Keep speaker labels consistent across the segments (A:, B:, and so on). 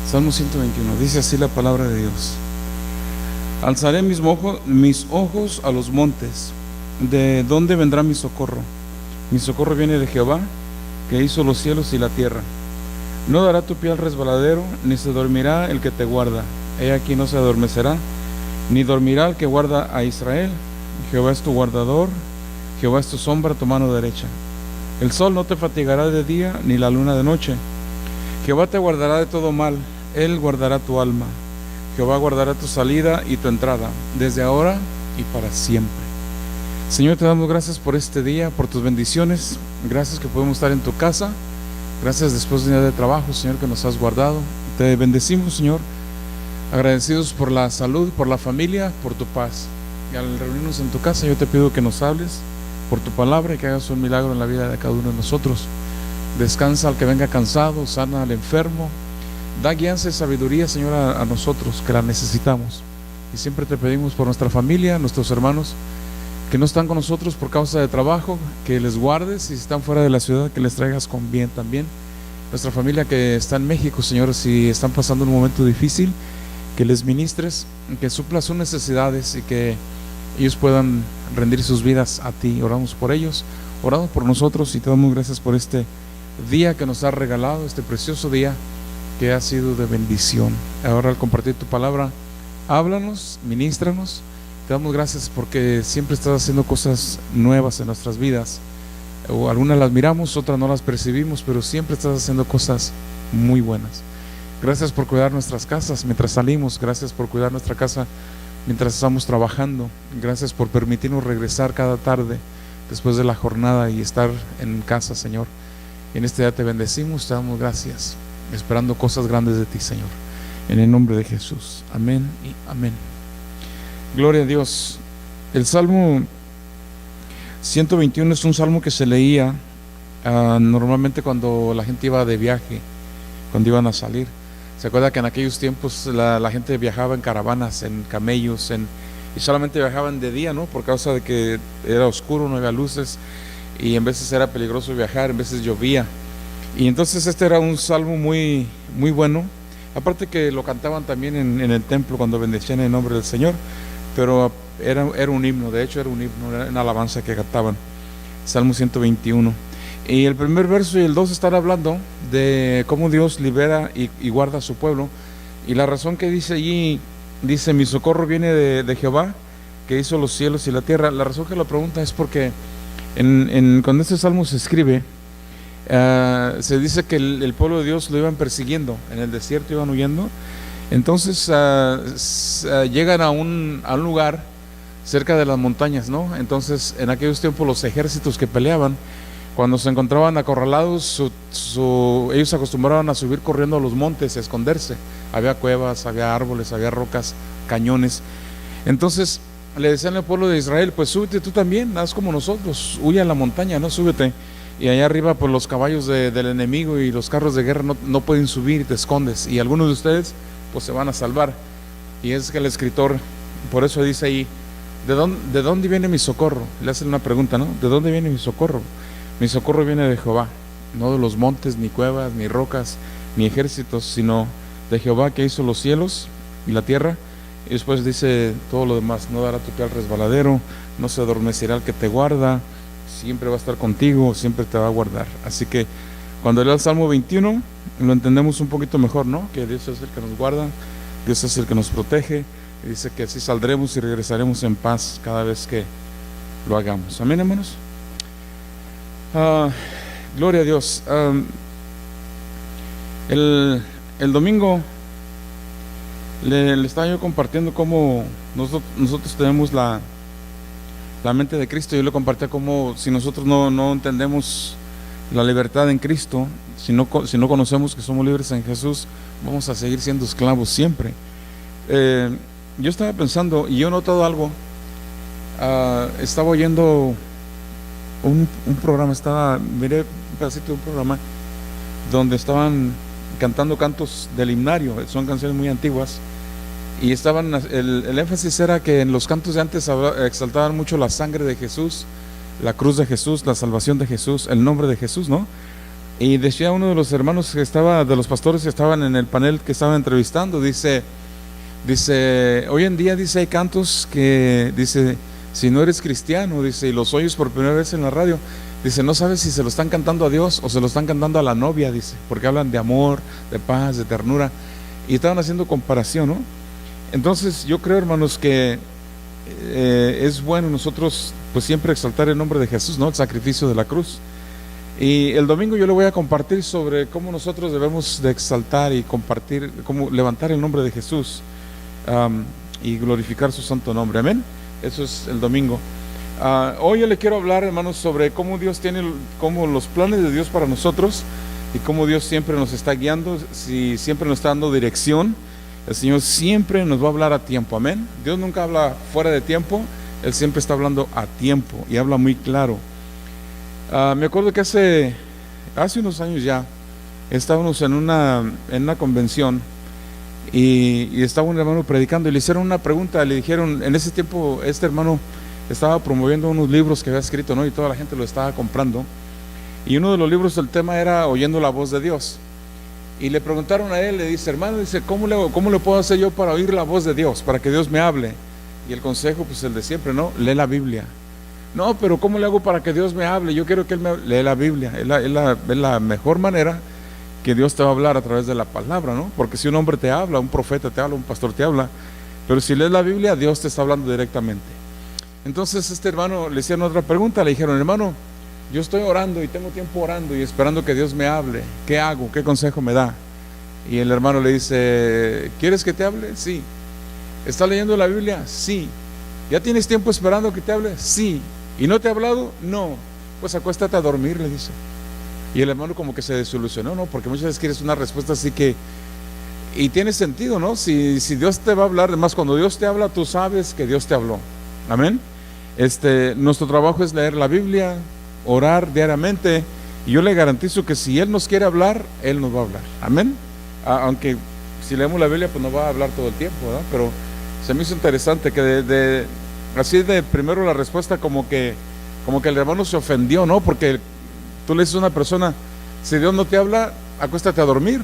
A: Salmo 121, dice así la palabra de Dios. Alzaré mis ojos a los montes. ¿De dónde vendrá mi socorro? Mi socorro viene de Jehová, que hizo los cielos y la tierra. No dará tu pie al resbaladero, ni se dormirá el que te guarda. He aquí no se adormecerá, ni dormirá el que guarda a Israel. Jehová es tu guardador, Jehová es tu sombra, tu mano derecha. El sol no te fatigará de día, ni la luna de noche. Jehová te guardará de todo mal, Él guardará tu alma. Jehová guardará tu salida y tu entrada, desde ahora y para siempre. Señor, te damos gracias por este día, por tus bendiciones. Gracias que podemos estar en tu casa. Gracias después de un día de trabajo, Señor, que nos has guardado. Te bendecimos, Señor, agradecidos por la salud, por la familia, por tu paz. Y al reunirnos en tu casa, yo te pido que nos hables por tu palabra y que hagas un milagro en la vida de cada uno de nosotros. Descansa al que venga cansado, sana al enfermo. Da guianza y sabiduría, Señor, a nosotros, que la necesitamos. Y siempre te pedimos por nuestra familia, nuestros hermanos que no están con nosotros por causa de trabajo, que les guardes, y si están fuera de la ciudad, que les traigas con bien también. Nuestra familia que está en México, Señor, si están pasando un momento difícil, que les ministres, que suplas sus necesidades y que ellos puedan rendir sus vidas a ti. Oramos por ellos, oramos por nosotros y te damos gracias por este día que nos has regalado, este precioso día que ha sido de bendición. Ahora, al compartir tu palabra, háblanos, ministranos. Te damos gracias porque siempre estás haciendo cosas nuevas en nuestras vidas. O algunas las miramos, otras no las percibimos, pero siempre estás haciendo cosas muy buenas. Gracias por cuidar nuestras casas mientras salimos. Gracias por cuidar nuestra casa mientras estamos trabajando. Gracias por permitirnos regresar cada tarde después de la jornada y estar en casa, Señor. En este día te bendecimos, te damos gracias, esperando cosas grandes de ti, Señor. En el nombre de Jesús. Amén y amén. Gloria a Dios. El Salmo 121 es un salmo que se leía normalmente cuando la gente iba de viaje, cuando iban a salir. Se acuerda que en aquellos tiempos la gente viajaba en caravanas, en camellos, y solamente viajaban de día, ¿no? Por causa de que era oscuro, no había luces, y en veces era peligroso viajar, en veces llovía. Y entonces este era un salmo muy, muy bueno. Aparte que lo cantaban también en el templo cuando bendecían el nombre del Señor. Pero era un himno, de hecho era un himno, era una alabanza que cantaban. Salmo 121. Y el primer verso y el 2 están hablando de cómo Dios libera y guarda a su pueblo. Y la razón que dice allí, dice: mi socorro viene de Jehová, que hizo los cielos y la tierra. La razón que lo pregunta es porque cuando este salmo se escribe, se dice que el pueblo de Dios lo iban persiguiendo, en el desierto iban huyendo. Entonces llegan a un lugar cerca de las montañas, ¿no? Entonces en aquellos tiempos los ejércitos que peleaban, cuando se encontraban acorralados, ellos se acostumbraban a subir corriendo a los montes, a esconderse. Había cuevas, había árboles, había rocas, cañones. Entonces le decían al pueblo de Israel: pues súbete tú también, haz como nosotros, huye a la montaña, ¿no? Súbete. Y allá arriba pues los caballos del enemigo y los carros de guerra no pueden subir, te escondes, y algunos de ustedes pues se van a salvar. Y es que el escritor por eso dice ahí: ¿de dónde viene mi socorro? Le hacen una pregunta, ¿no? ¿De dónde viene mi socorro? Mi socorro viene de Jehová, no de los montes, ni cuevas, ni rocas, ni ejércitos, sino de Jehová, que hizo los cielos y la tierra. Y después dice todo lo demás: no dará tu pie al resbaladero, no se adormecerá el que te guarda, siempre va a estar contigo, siempre te va a guardar. Así que cuando leo el Salmo 21 lo entendemos un poquito mejor, ¿no? Que Dios es el que nos guarda, Dios es el que nos protege, y dice que así saldremos y regresaremos en paz cada vez que lo hagamos. Amén, hermanos. Gloria a Dios. El domingo le estaba yo compartiendo cómo nosotros tenemos la mente de Cristo. Yo le compartía cómo si nosotros no entendemos la libertad en Cristo, si no conocemos que somos libres en Jesús, vamos a seguir siendo esclavos siempre. Yo estaba pensando y yo he notado algo. Estaba oyendo un programa, miré un pedacito de un programa donde estaban cantando cantos del himnario. Son canciones muy antiguas, y el énfasis era que en los cantos de antes exaltaban mucho la sangre de Jesús, la cruz de Jesús, la salvación de Jesús, el nombre de Jesús, ¿no? Y decía uno de los hermanos que estaba, de los pastores que estaban en el panel que estaba entrevistando, dice, hoy en día, dice, hay cantos que, dice, si no eres cristiano, dice, y los oyes por primera vez en la radio, dice, no sabes si se lo están cantando a Dios o se lo están cantando a la novia, dice, porque hablan de amor, de paz, de ternura, y estaban haciendo comparación, ¿no? Entonces yo creo, hermanos, que es bueno nosotros pues siempre exaltar el nombre de Jesús, ¿no? El sacrificio de la cruz. Y el domingo yo le voy a compartir sobre cómo nosotros debemos de exaltar y compartir, cómo levantar el nombre de Jesús y glorificar su santo nombre, amén. Eso es el domingo. Hoy yo le quiero hablar, hermanos, sobre cómo Dios tiene, cómo los planes de Dios para nosotros y cómo Dios siempre nos está guiando, si siempre nos está dando dirección. El Señor siempre nos va a hablar a tiempo, amén. Dios nunca habla fuera de tiempo, Él siempre está hablando a tiempo y habla muy claro. Me acuerdo que hace unos años ya estábamos en una convención y estaba un hermano predicando y le hicieron una pregunta. Le dijeron, en ese tiempo este hermano estaba promoviendo unos libros que había escrito, ¿no? Y toda la gente lo estaba comprando, y uno de los libros del tema era Oyendo la voz de Dios. Y le preguntaron a él, le dice, hermano, dice, ¿cómo le puedo hacer yo para oír la voz de Dios, para que Dios me hable? Y el consejo, pues el de siempre, ¿no? Lee la Biblia. No, pero ¿cómo le hago para que Dios me hable? Yo quiero que Él me hable. Lee la Biblia. Es la mejor manera que Dios te va a hablar, a través de la palabra, ¿no? Porque si un hombre te habla, un profeta te habla, un pastor te habla, pero si lees la Biblia, Dios te está hablando directamente. Entonces este hermano le hicieron otra pregunta, le dijeron, hermano, yo estoy orando y tengo tiempo orando y esperando que Dios me hable. ¿Qué hago? ¿Qué consejo me da? Y el hermano le dice, ¿quieres que te hable? Sí. ¿Estás leyendo la Biblia? Sí. ¿Ya tienes tiempo esperando que te hable? Sí. ¿Y no te ha hablado? No. Pues acuéstate a dormir, le dice. Y el hermano como que se desilusionó, ¿no? Porque muchas veces quieres una respuesta así que... Y tiene sentido, ¿no? Si Dios te va a hablar, además cuando Dios te habla, tú sabes que Dios te habló. Amén. Nuestro trabajo es leer la Biblia, orar diariamente, y yo le garantizo que si Él nos quiere hablar, Él nos va a hablar, amén. Aunque si leemos la Biblia, pues no va a hablar todo el tiempo, ¿verdad? Pero se me hizo interesante que así de primero la respuesta como que el hermano se ofendió, ¿no? Porque tú le dices a una persona, si Dios no te habla, acuéstate a dormir.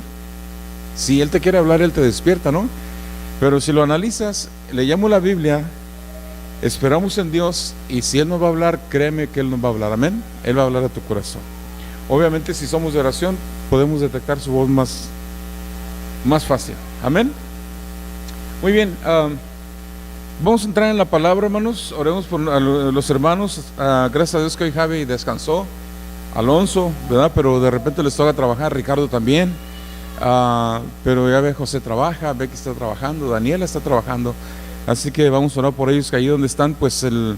A: Si Él te quiere hablar, Él te despierta, ¿no? Pero si lo analizas, leemos la Biblia, esperamos en Dios, y si Él nos va a hablar, créeme que Él nos va a hablar, amén. Él va a hablar a tu corazón. Obviamente si somos de oración, podemos detectar su voz más fácil, amén. Muy bien, vamos a entrar en la palabra, hermanos. Oremos por los hermanos. Gracias a Dios que hoy Javi descansó, Alonso, ¿verdad? Pero de repente les toca trabajar, Ricardo también, pero ya ve, José trabaja, Becky está trabajando, Daniela está trabajando. Así que vamos a orar por ellos, que ahí donde están, pues el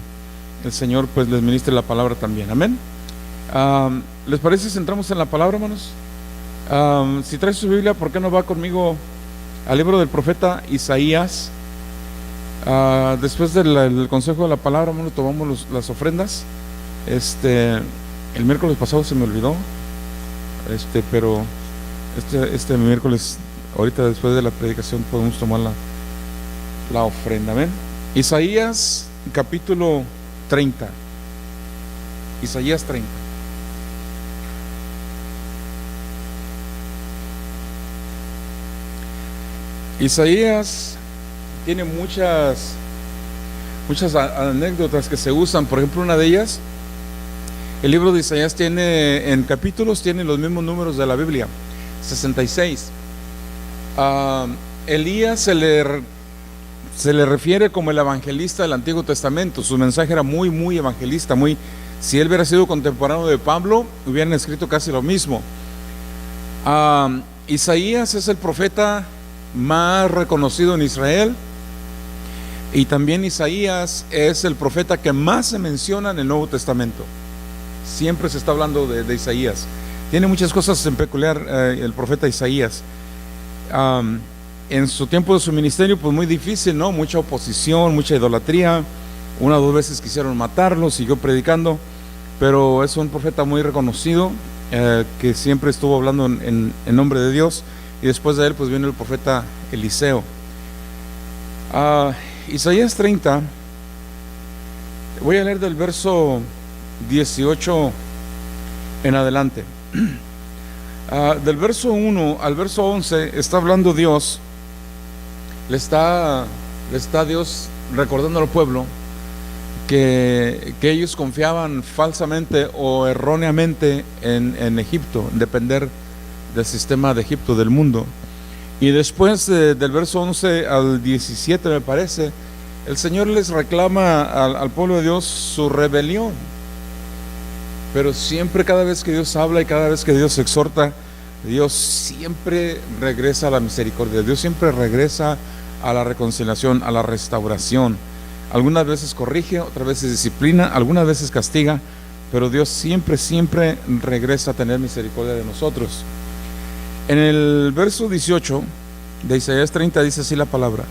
A: Señor pues les ministre la palabra también, amén. ¿Les parece si entramos en la palabra, hermanos? Si traes su Biblia, ¿por qué no va conmigo al libro del profeta Isaías? Después del consejo de la palabra, hermanos, tomamos las ofrendas. El miércoles pasado se me olvidó, pero este miércoles, ahorita después de la predicación, podemos tomar la ofrenda, amén. Isaías capítulo 30. Isaías 30. Isaías tiene muchas anécdotas que se usan. Por ejemplo, una de ellas, el libro de Isaías tiene en capítulos, tiene los mismos números de la Biblia, 66. Elías se le refiere como el evangelista del Antiguo Testamento. Su mensaje era muy, muy evangelista, si él hubiera sido contemporáneo de Pablo, hubieran escrito casi lo mismo. Isaías es el profeta más reconocido en Israel, y también Isaías es el profeta que más se menciona en el Nuevo Testamento. Siempre se está hablando de Isaías. Tiene muchas cosas en peculiar el profeta Isaías. En su tiempo de su ministerio, pues muy difícil, ¿no? Mucha oposición, mucha idolatría. Una o dos veces quisieron matarlo, siguió predicando, pero es un profeta muy reconocido, que siempre estuvo hablando en nombre de Dios. Y después de él, pues viene el profeta Eliseo. Isaías 30, voy a leer del verso 18 en adelante. Del verso 1 al verso 11 está hablando Dios, le está Dios recordando al pueblo que ellos confiaban falsamente o erróneamente en Egipto, en depender del sistema de Egipto, del mundo. Y después del verso 11 al 17, me parece, el Señor les reclama al pueblo de Dios su rebelión. Pero siempre, cada vez que Dios habla y cada vez que Dios exhorta, Dios siempre regresa a la misericordia, Dios siempre regresa a la reconciliación, a la restauración. Algunas veces corrige, otras veces disciplina, algunas veces castiga, pero Dios siempre regresa a tener misericordia de nosotros. En el verso 18 de Isaías 30 dice así la palabra: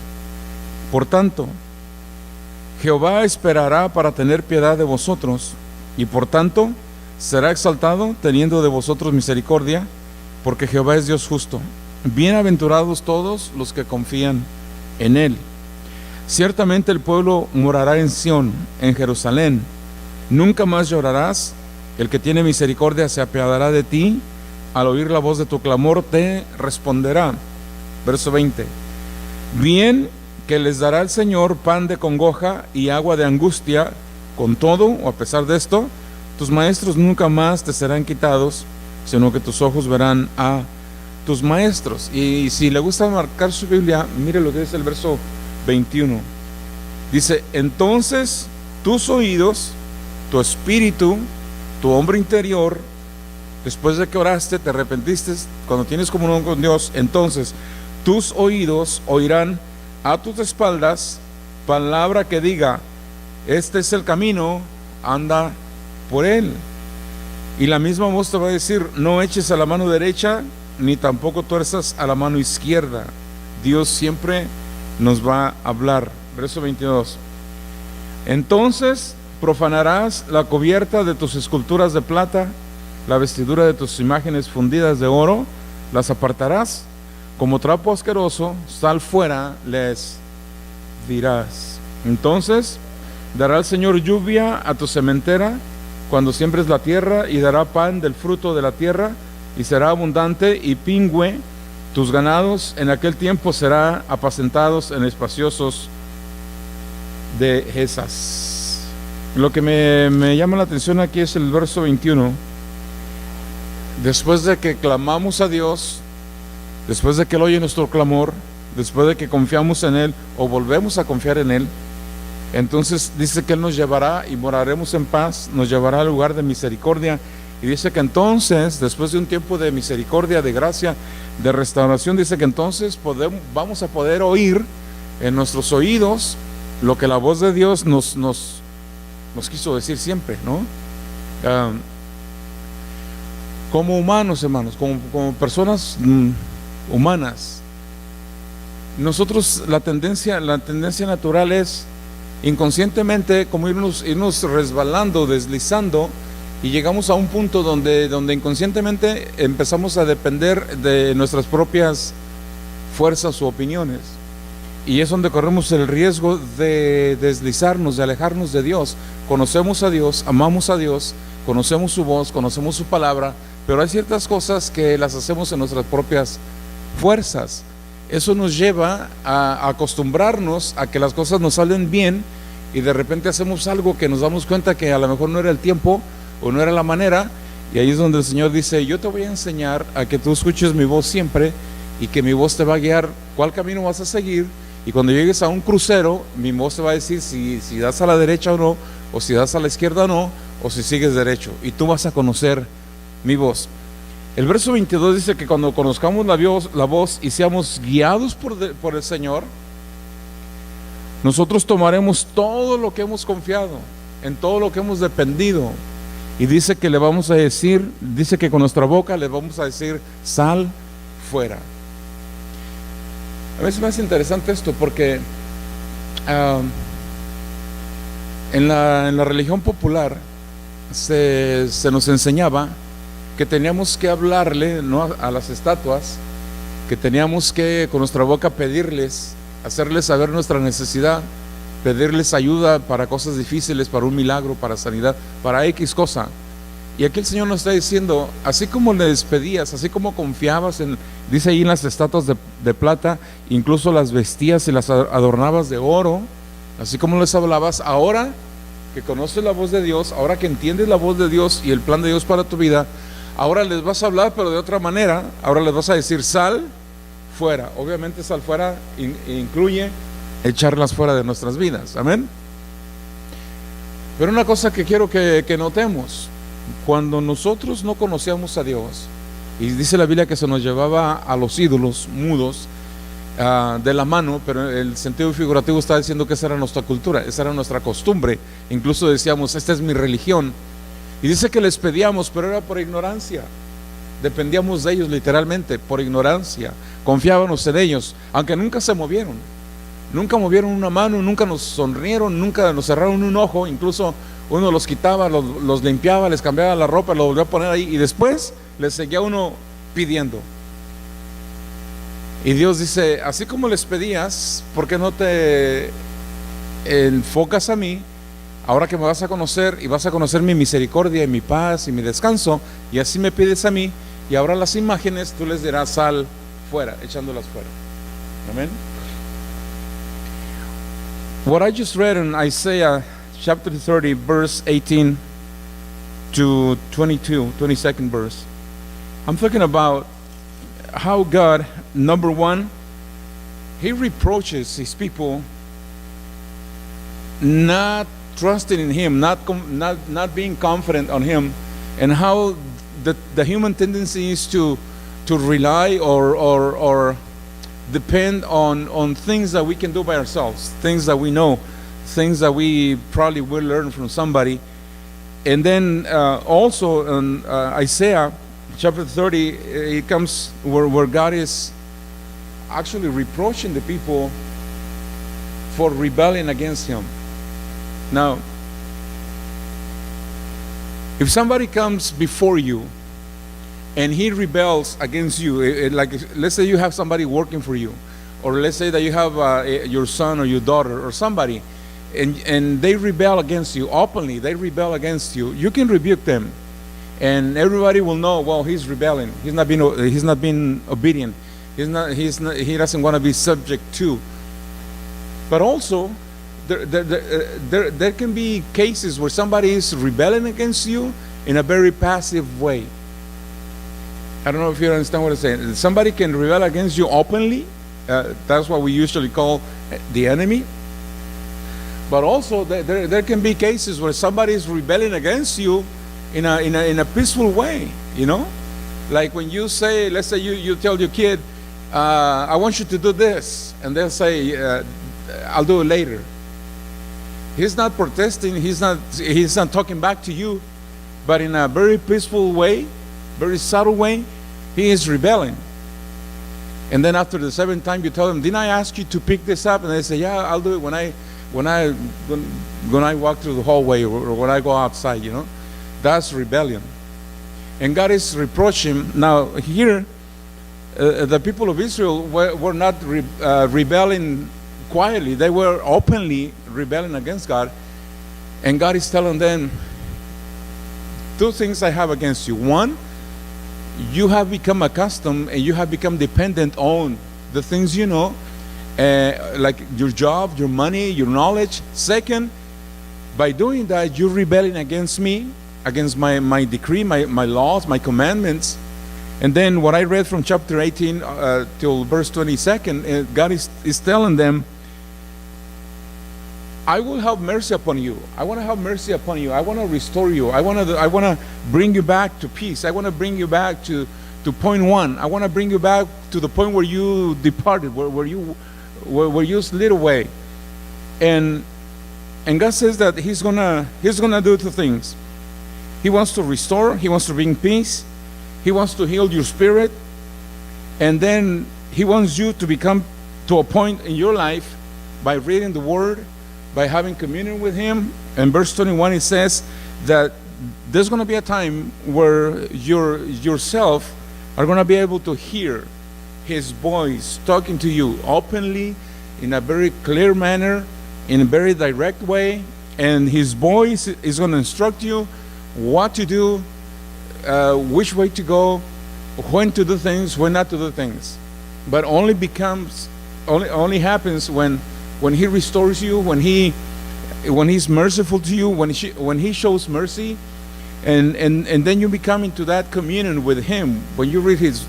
A: por tanto, Jehová esperará para tener piedad de vosotros, y por tanto será exaltado teniendo de vosotros misericordia, porque Jehová es Dios justo. Bienaventurados todos los que confían en Él. Ciertamente el pueblo morará en Sión, en Jerusalén. Nunca más llorarás. El que tiene misericordia se apiadará de ti. Al oír la voz de tu clamor te responderá. Verso 20. Bien que les dará el Señor pan de congoja y agua de angustia. Con todo, o a pesar de esto, tus maestros nunca más te serán quitados, sino que tus ojos verán a tus maestros. Y si le gusta marcar su Biblia, mire lo que dice el verso 21. Dice: entonces tus oídos, tu espíritu, tu hombre interior, después de que oraste, te arrepentiste, cuando tienes comunión con Dios, entonces tus oídos oirán a tus espaldas palabra que diga: este es el camino, anda por él. Y la misma voz te va a decir: no eches a la mano derecha, ni tampoco tuerzas a la mano izquierda. Dios siempre nos va a hablar. Verso 22. Entonces profanarás la cubierta de tus esculturas de plata, la vestidura de tus imágenes fundidas de oro, las apartarás, como trapo asqueroso, sal fuera, les dirás. Entonces dará el Señor lluvia a tu sementera cuando siembres la tierra, y dará pan del fruto de la tierra, y será abundante, y pingüe tus ganados. En aquel tiempo será apacentados en espaciosos de Jesas. Lo que me llama la atención aquí es el verso 21. Después de que clamamos a Dios, después de que Él oye nuestro clamor, después de que confiamos en Él o volvemos a confiar en Él, entonces dice que Él nos llevará y moraremos en paz, nos llevará al lugar de misericordia. Y dice que entonces, después de un tiempo de misericordia, de gracia, de restauración, dice que entonces vamos a poder oír en nuestros oídos lo que la voz de Dios nos quiso decir siempre, ¿no? Como humanos, hermanos, como personas humanas, nosotros la tendencia natural es inconscientemente como irnos resbalando, deslizando, y llegamos a un punto donde inconscientemente empezamos a depender de nuestras propias fuerzas u opiniones, y es donde corremos el riesgo de deslizarnos, de alejarnos de Dios. Conocemos a Dios, amamos a Dios, conocemos su voz, conocemos su palabra, pero hay ciertas cosas que las hacemos en nuestras propias fuerzas. Eso nos lleva a acostumbrarnos a que las cosas nos salen bien, y de repente hacemos algo que nos damos cuenta que a lo mejor no era el tiempo o no era la manera, y ahí es donde el Señor dice: yo te voy a enseñar a que tú escuches mi voz siempre, y que mi voz te va a guiar cuál camino vas a seguir, y cuando llegues a un crucero, mi voz te va a decir si das a la derecha o no, o si das a la izquierda o no, o si sigues derecho, y tú vas a conocer mi voz. El verso 22 dice que cuando conozcamos la voz y seamos guiados por el Señor, nosotros tomaremos todo lo que hemos confiado, en todo lo que hemos dependido, y dice que le vamos a decir, dice que con nuestra boca le vamos a decir: sal fuera. A veces me hace interesante esto porque en la religión popular se nos enseñaba que teníamos que hablarle, ¿no?, a las estatuas, que teníamos que con nuestra boca pedirles, hacerles saber nuestra necesidad, pedirles ayuda para cosas difíciles, para un milagro, para sanidad, para X cosa. Y aquí el Señor nos está diciendo, así como le despedías, así como confiabas en, dice ahí en las estatuas de plata, incluso las vestías y las adornabas de oro, así como les hablabas, ahora que conoces la voz de Dios, ahora que entiendes la voz de Dios y el plan de Dios para tu vida, ahora les vas a hablar, pero de otra manera. Ahora les vas a decir, sal fuera. Obviamente sal fuera incluye echarlas fuera de nuestras vidas, amén. Pero una cosa que quiero que notemos, cuando nosotros no conocíamos a Dios, y dice la Biblia que se nos llevaba a los ídolos mudos de la mano, pero el sentido figurativo está diciendo que esa era nuestra cultura, esa era nuestra costumbre. Incluso decíamos, esta es mi religión. Y dice que les pedíamos, pero era por ignorancia. Dependíamos de ellos literalmente, por ignorancia. Confiábamos en ellos, aunque nunca se movieron. Nunca movieron una mano, nunca nos sonrieron, nunca nos cerraron un ojo. Incluso uno los quitaba, los limpiaba, les cambiaba la ropa, lo volvía a poner ahí, y después les seguía uno pidiendo. Y Dios dice, así como les pedías, ¿por qué no te enfocas a mí? Ahora que me vas a conocer y vas a conocer mi misericordia y mi paz y mi descanso, y así me pides a mí, y ahora las imágenes tú les dirás, sal fuera, echándolas fuera. Amén. What I just read in Isaiah chapter 30, verse 18 to 22, 22nd verse, I'm talking about how God, number one, He reproaches His people not trusting in Him, not being confident on Him, and how the human tendency is to rely or depend on things that we can do by ourselves, things that we know, things that we probably will learn from somebody. And then also in Isaiah chapter 30, it comes where God is actually reproaching the people for rebelling against Him. Now, if somebody comes before you and he rebels against you, like let's say you have somebody working for you, or let's say that you have your son or your daughter or somebody, and they rebel against you openly, they rebel against you, you can rebuke them, and everybody will know, well, he's rebelling, he's not being obedient, he doesn't want to be subject to. But also, there can be cases where somebody is rebelling against you in a very passive way. I don't know if you understand what I'm saying. Somebody can rebel against you openly. That's what we usually call the enemy. But also, there can be cases where somebody is rebelling against you in a peaceful way. You know, like when you say, let's say you tell your kid, "I want you to do this," and they'll say, "I'll do it later." He's not protesting, he's not talking back to you, but in a very peaceful way, very subtle way, he is rebelling. And then after the seventh time you tell him, "Didn't I ask you to pick this up?" And they say, "Yeah, I'll do it when I walk through the hallway or when I go outside," you know. That's rebellion. And God is reproaching. Now here, the people of Israel were not rebelling quietly, they were openly rebelling against God. And God is telling them, two things I have against you. One, you have become accustomed and you have become dependent on the things you know, like your job, your money, your knowledge. Second, by doing that, you're rebelling against me, against my decree, my laws, my commandments. And then what I read from chapter 18 till verse 22, God is telling them, I will have mercy upon you. I want to have mercy upon you. I want to restore you. I want to bring you back to peace. I want to bring you back to point one. I want to bring you back to the point where you departed, where you slid away. And God says that He's gonna do two things. He wants to restore. He wants to bring peace. He wants to heal your spirit. And then He wants you to become to a point in your life by reading the Word, by having communion with Him. In verse 21 it says that there's going to be a time where yourself are going to be able to hear His voice talking to you openly, in a very clear manner, in a very direct way, and His voice is going to instruct you what to do which way to go, when to do things, when not to do things. But only happens when He restores you, when He's merciful to you, when He shows mercy, and then you become into that communion with Him. When you read His,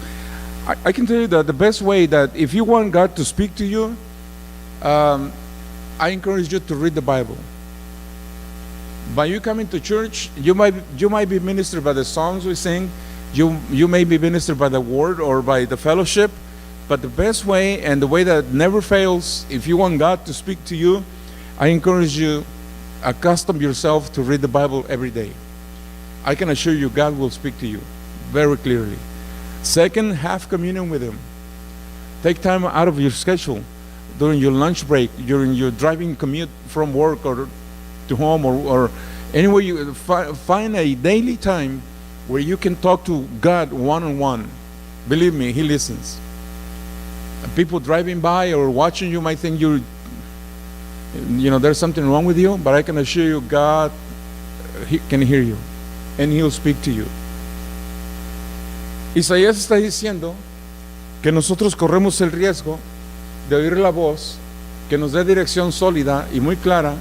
A: I can tell you that the best way that if you want God to speak to you, I encourage you to read the Bible. By you coming to church, you might be ministered by the songs we sing. You may be ministered by the word or by the fellowship. But the best way, and the way that never fails, if you want God to speak to you, I encourage you, accustom yourself to read the Bible every day. I can assure you God will speak to you very clearly. Second, have communion with Him. Take time out of your schedule, during your lunch break, during your driving commute from work or to home, or anywhere you find a daily time where you can talk to God one-on-one. Believe me, He listens. People driving by or watching you might think there's something wrong with you, but I can assure you God He can hear you and He'll speak to you. Isaías está diciendo que nosotros corremos el riesgo de oír la voz que nos dé dirección sólida y muy clara,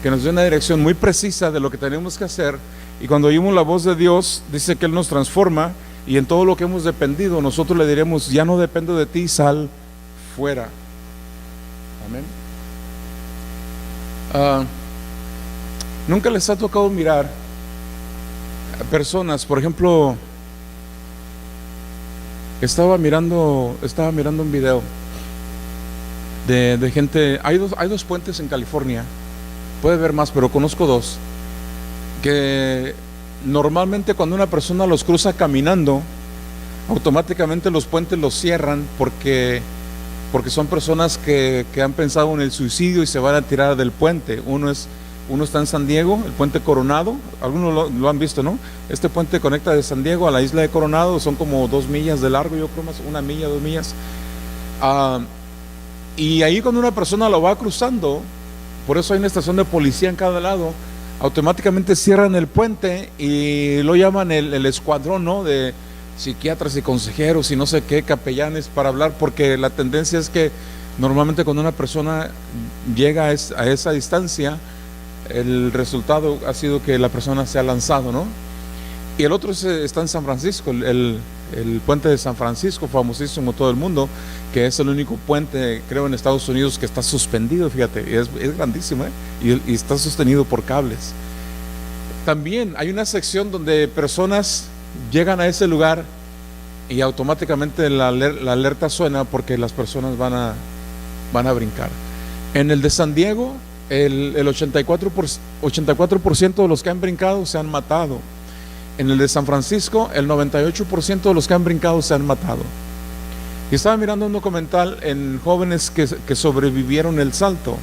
A: que nos dé una dirección muy precisa de lo que tenemos que hacer. Y cuando oímos la voz de Dios, dice que Él nos transforma, y en todo lo que hemos dependido, nosotros le diremos: ya no dependo de ti, sal fuera. Amén. Nunca les ha tocado mirar a personas, por ejemplo, estaba mirando un video de gente. Hay dos puentes en California, puede haber más, pero conozco dos, que normalmente cuando una persona los cruza caminando, automáticamente los puentes los cierran porque son personas que han pensado en el suicidio y se van a tirar del puente. Uno está en San Diego, el puente Coronado, algunos lo han visto, ¿no? Este puente conecta de San Diego a la isla de Coronado, son como 2 millas de largo, yo creo más, 1 milla, 2 millas. Y ahí cuando una persona lo va cruzando, por eso hay una estación de policía en cada lado, automáticamente cierran el puente y lo llaman el escuadrón, ¿no?, de psiquiatras y consejeros y no sé qué, capellanes, para hablar, porque la tendencia es que normalmente cuando una persona llega a esa distancia, el resultado ha sido que la persona se ha lanzado, ¿no? Y el otro está en San Francisco, el puente de San Francisco, famosísimo en todo el mundo, que es el único puente, creo, en Estados Unidos que está suspendido, fíjate, es grandísimo, y está sostenido por cables. También hay una sección donde personas llegan a ese lugar y automáticamente la alerta suena porque las personas van a brincar. En el de San Diego, el 84% de los que han brincado se han matado. En el de San Francisco, el 98% de los que han brincado se han matado. Y estaba mirando un documental en jóvenes que sobrevivieron el salto,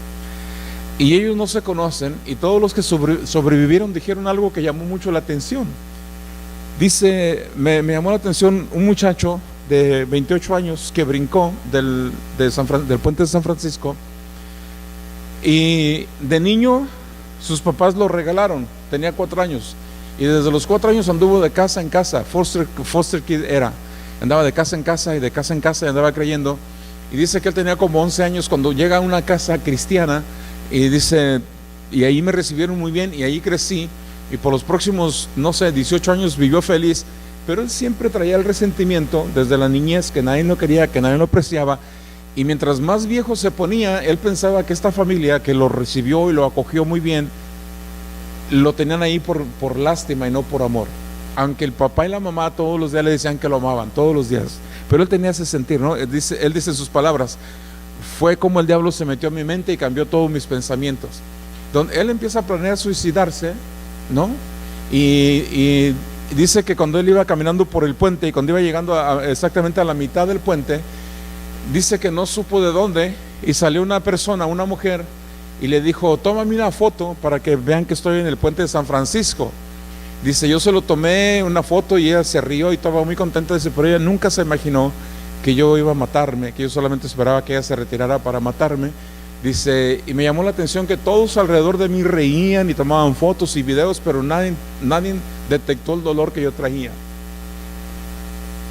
A: y ellos no se conocen, y todos los que sobrevivieron dijeron algo que llamó mucho la atención. Dice, me llamó la atención un muchacho de 28 años que brincó del puente de San Francisco, y de niño sus papás lo regalaron, tenía 4 años, y desde los 4 años anduvo de casa en casa, foster kid andaba de casa en casa y de casa en casa y andaba creyendo. Y dice que él tenía como 11 años cuando llega a una casa cristiana, y dice, y ahí me recibieron muy bien y ahí crecí, y por los próximos, 18 años vivió feliz. Pero él siempre traía el resentimiento desde la niñez, que nadie lo quería, que nadie lo apreciaba, y mientras más viejo se ponía, él pensaba que esta familia que lo recibió y lo acogió muy bien, lo tenían ahí por lástima y no por amor. Aunque el papá y la mamá todos los días le decían que lo amaban, todos los días, pero él tenía ese sentir, ¿no? Él dice en sus palabras: fue como el diablo se metió a mi mente y cambió todos mis pensamientos. Donde él empieza a planear suicidarse, ¿no? Y dice que cuando él iba caminando por el puente y cuando iba llegando exactamente a la mitad del puente, dice que no supo de dónde, y salió una persona, una mujer, y le dijo: tómame una foto para que vean que estoy en el puente de San Francisco. Dice, yo se lo tomé una foto y ella se rió y estaba muy contenta. Dice, pero ella nunca se imaginó que yo iba a matarme, que yo solamente esperaba que ella se retirara para matarme. Dice, y me llamó la atención que todos alrededor de mí reían y tomaban fotos y videos, pero nadie detectó el dolor que yo traía.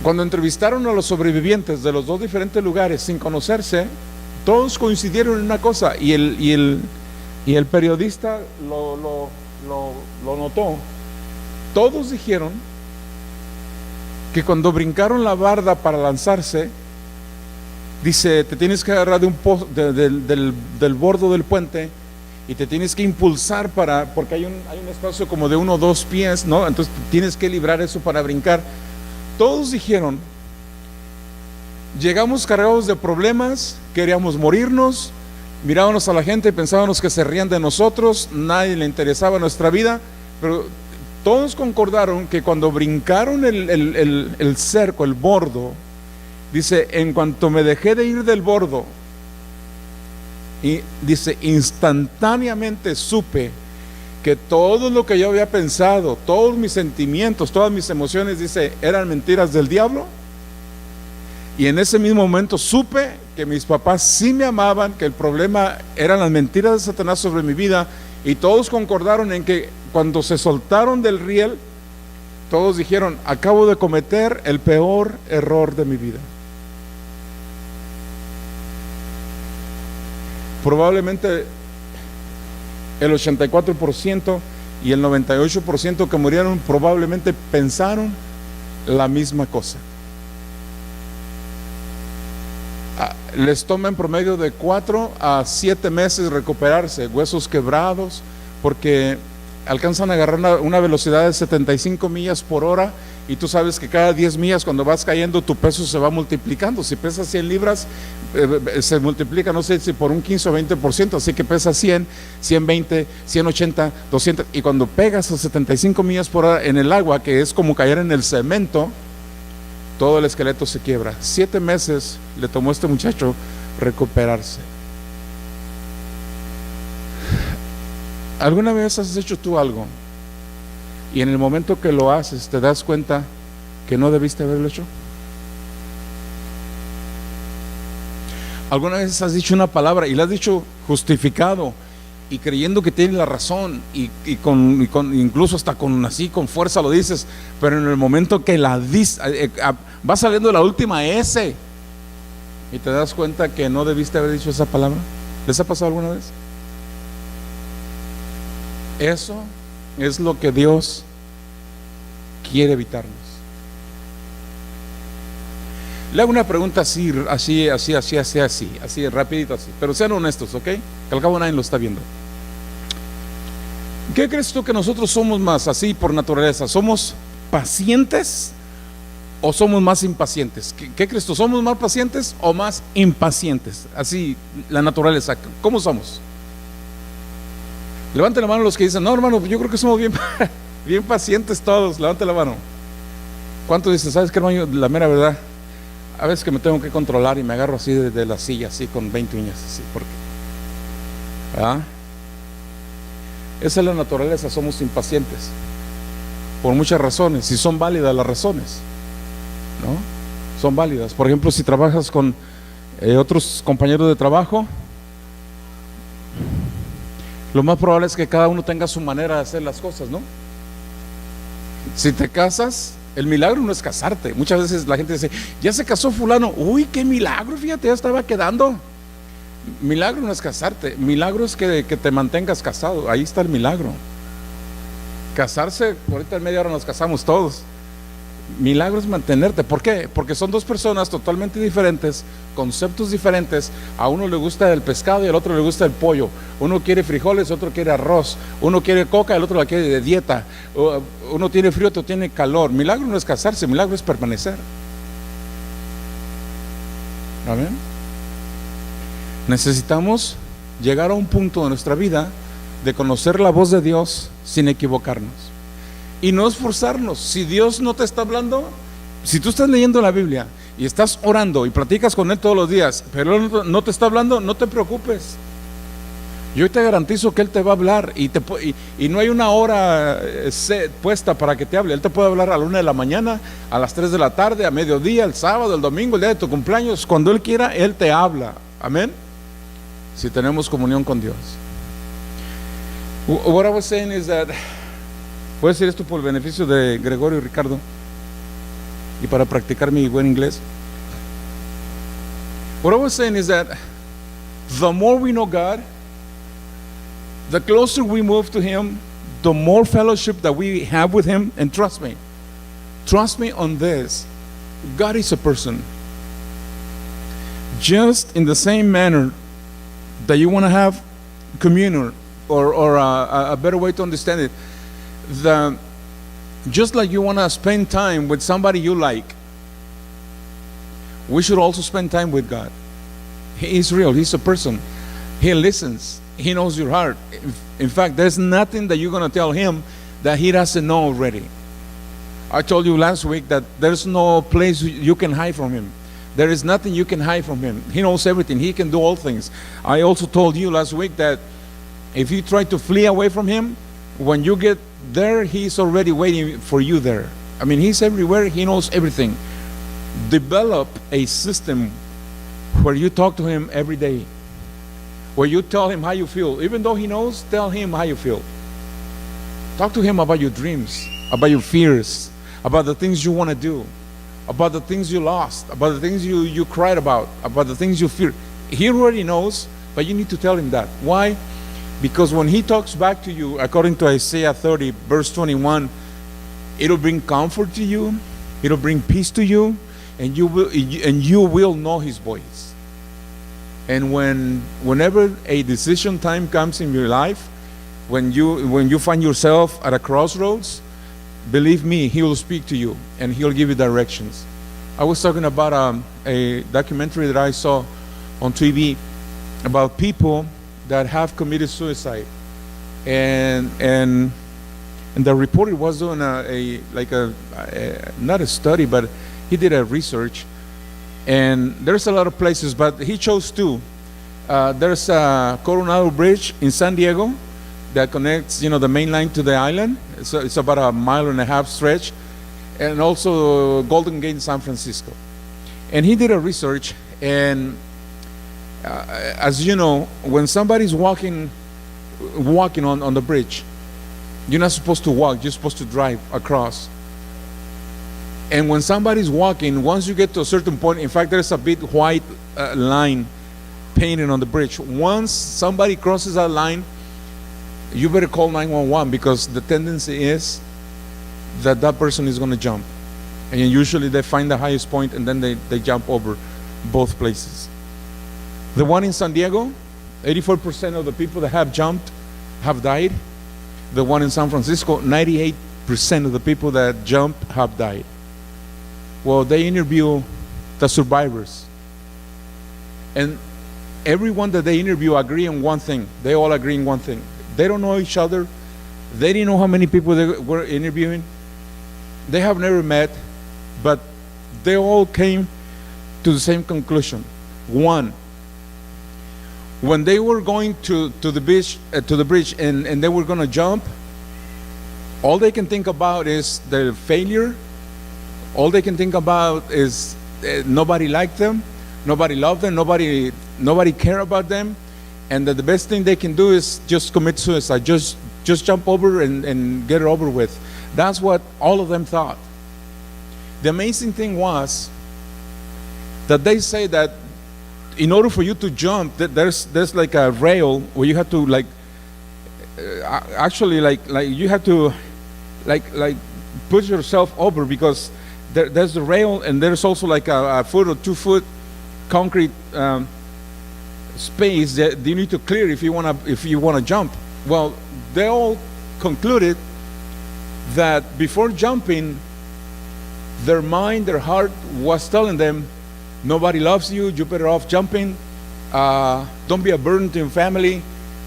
A: Cuando entrevistaron a los sobrevivientes de los dos diferentes lugares sin conocerse, todos coincidieron en una cosa, y el periodista lo notó. Todos dijeron que cuando brincaron la barda para lanzarse, dice, te tienes que agarrar del bordo del puente y te tienes que impulsar porque hay un espacio como de 1 o 2 pies, ¿no? Entonces tienes que librar eso para brincar. Todos dijeron, llegamos cargados de problemas, queríamos morirnos, mirábamos a la gente y pensábamos que se rían de nosotros, nadie le interesaba nuestra vida, pero todos concordaron que cuando brincaron el cerco, el bordo, dice, en cuanto me dejé de ir del bordo, y dice, instantáneamente supe que todo lo que yo había pensado, todos mis sentimientos, todas mis emociones, dice, eran mentiras del diablo. Y en ese mismo momento supe que mis papás sí me amaban, que el problema eran las mentiras de Satanás sobre mi vida, y todos concordaron en que cuando se soltaron del riel, todos dijeron, acabo de cometer el peor error de mi vida. Probablemente el 84% y el 98% que murieron probablemente pensaron la misma cosa. Les toma en promedio de 4 a 7 meses recuperarse, huesos quebrados, porque alcanzan a agarrar una velocidad de 75 millas por hora, y tú sabes que cada 10 millas cuando vas cayendo tu peso se va multiplicando. Si pesas 100 libras, se multiplica, no sé si por un 15 o 20%, así que pesa 100, 120, 180, 200, y cuando pegas a 75 millas por hora en el agua, que es como caer en el cemento, todo el esqueleto se quiebra. 7 meses le tomó a este muchacho recuperarse. ¿Alguna vez has hecho tú algo y en el momento que lo haces te das cuenta que no debiste haberlo hecho? ¿Alguna vez has dicho una palabra y la has dicho justificado y creyendo que tienes la razón, y incluso hasta con fuerza lo dices, pero en el momento que la dices, va saliendo la última S y te das cuenta que no debiste haber dicho esa palabra? ¿Les ha pasado alguna vez? Eso es lo que Dios quiere evitarnos. Le hago una pregunta así, rapidito así, pero sean honestos, ¿ok? Que al cabo nadie lo está viendo. ¿Qué crees tú que nosotros somos más así por naturaleza? ¿Somos pacientes o somos más impacientes? ¿Qué crees tú? ¿Somos más pacientes o más impacientes? Así, la naturaleza, ¿cómo somos? Levanten la mano los que dicen, no hermano, yo creo que somos bien pacientes todos. Levanten la mano. ¿Cuántos dicen, sabes qué hermano? La mera verdad, a veces que me tengo que controlar y me agarro así de la silla, así con 20 uñas, así, porque esa es la naturaleza, somos impacientes por muchas razones, y son válidas las razones, ¿no? Son válidas. Por ejemplo, si trabajas con otros compañeros de trabajo, lo más probable es que cada uno tenga su manera de hacer las cosas, ¿no? Si te casas, el milagro no es casarte. Muchas veces la gente dice, ya se casó fulano, uy, qué milagro, fíjate, ya estaba quedando. Milagro no es casarte, milagro es que te mantengas casado. Ahí está el milagro. Casarse, ahorita en media hora nos casamos todos. Milagro es mantenerte. ¿Por qué? Porque son dos personas totalmente diferentes, conceptos diferentes. A uno le gusta el pescado y al otro le gusta el pollo. Uno quiere frijoles, otro quiere arroz. Uno quiere coca, el otro la quiere de dieta. Uno tiene frío, otro tiene calor. Milagro no es casarse, milagro es permanecer. ¿Amén? Necesitamos llegar a un punto de nuestra vida de conocer la voz de Dios sin equivocarnos y no esforzarnos. Si Dios no te está hablando, si tú estás leyendo la Biblia y estás orando y platicas con Él todos los días, pero Él no te está hablando, no te preocupes. Yo te garantizo que Él te va a hablar, y no hay una hora puesta para que te hable. Él te puede hablar a la 1 de la mañana, a las 3 de la tarde, a mediodía, el sábado, el domingo, el día de tu cumpleaños. Cuando Él quiera, Él te habla. Amén. Si tenemos comunión con Dios. What I was saying is that, voy a decir esto por el beneficio de Gregorio y Ricardo. y para practicar mi buen inglés. What I was saying is that the more we know God, the closer we move to Him, the more fellowship that we have with Him. And trust me on this, God is a person. Just in the same manner that you want to have communion, or a better way to understand it, just like you want to spend time with somebody you like, we should also spend time with God. He is real. He's a person. He listens. He knows your heart. In fact, there's nothing that you're going to tell Him that He doesn't know already. I told you last week that there's no place you can hide from Him. There is nothing you can hide from Him. He knows everything. He can do all things. I also told you last week that if you try to flee away from Him, when you get there, He's already waiting for you there. I mean, He's everywhere. He knows everything. Develop a system where you talk to Him every day, where you tell Him how you feel. Even though He knows, tell Him how you feel. Talk to Him about your dreams, about your fears, about the things you want to do, about the things you lost, about the things you cried about the things you fear. He already knows, but you need to tell Him that. Why? Because when He talks back to you, according to Isaiah 30, verse 21, it'll bring comfort to you, it'll bring peace to you, and you will know His voice. And whenever a decision time comes in your life, when you find yourself at a crossroads, believe me, He will speak to you and He'll give you directions. I was talking about a documentary that I saw on TV about people that have committed suicide, and the reporter was doing not a study, but he did a research, and there's a lot of places, but he chose two. There's a Coronado Bridge in San Diego that connects, the main line to the island. So it's about a 1.5 mile stretch, and also Golden Gate in San Francisco. And he did a research, and as you know, when somebody's walking on the bridge, you're not supposed to walk, you're supposed to drive across. And when somebody's walking, once you get to a certain point, in fact, there's a big white line painted on the bridge. Once somebody crosses that line, you better call 911, because the tendency is that person is going to jump. And usually they find the highest point and then they jump over both places. The one in San Diego, 84% of the people that have jumped have died. The one in San Francisco, 98% of the people that jumped have died. Well, they interview the survivors, and everyone that they interview agree on one thing. They all agree on one thing. They don't know each other. They didn't know how many people they were interviewing. They have never met, but they all came to the same conclusion. One, when they were going to the bridge and they were going to jump, all they can think about is their failure. All they can think about is nobody liked them, nobody loved them, nobody cared about them, and that the best thing they can do is just commit suicide, just jump over and get it over with. That's what all of them thought. The amazing thing was that they say that in order for you to jump, there's like a rail where you have to you have to put yourself over, because there's the rail, and there's also like a 1 or 2 foot concrete space that you need to clear if you want to jump. Well, they all concluded that before jumping, their mind, their heart was telling them, nobody loves you, you're better off jumping, don't be a burden to your family,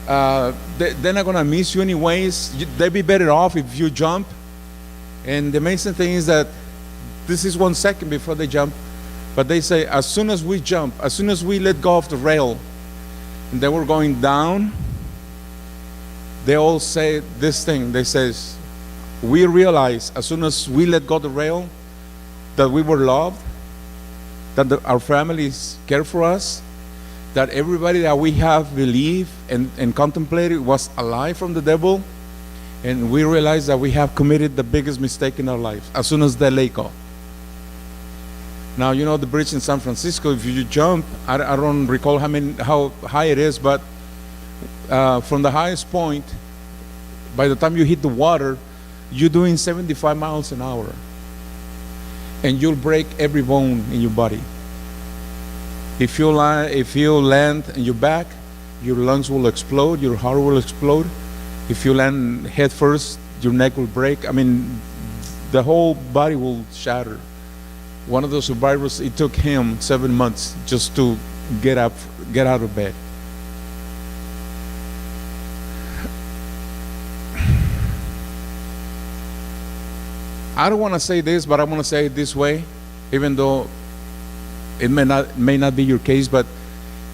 A: they're not going to miss you anyways, they'd be better off if you jump. And the amazing thing is that this is 1 second before they jump, but they say, as soon as we jump, as soon as we let go of the rail, and they were going down, they all say this thing. They says, we realize as soon as we let go of the rail that we were loved, that our families care for us, that everybody that we have believed and contemplated was alive from the devil, and we realize that we have committed the biggest mistake in our lives as soon as they let go. Now, you know the bridge in San Francisco, if you jump, I don't recall how high it is, but from the highest point, by the time you hit the water, you're doing 75 miles an hour. And you'll break every bone in your body. If you land on your back, your lungs will explode, your heart will explode. If you land head first, your neck will break. I mean, the whole body will shatter. One of the survivors, it took him 7 months just to get out of bed. I don't want to say this, but I want to say it this way, even though it may not be your case. But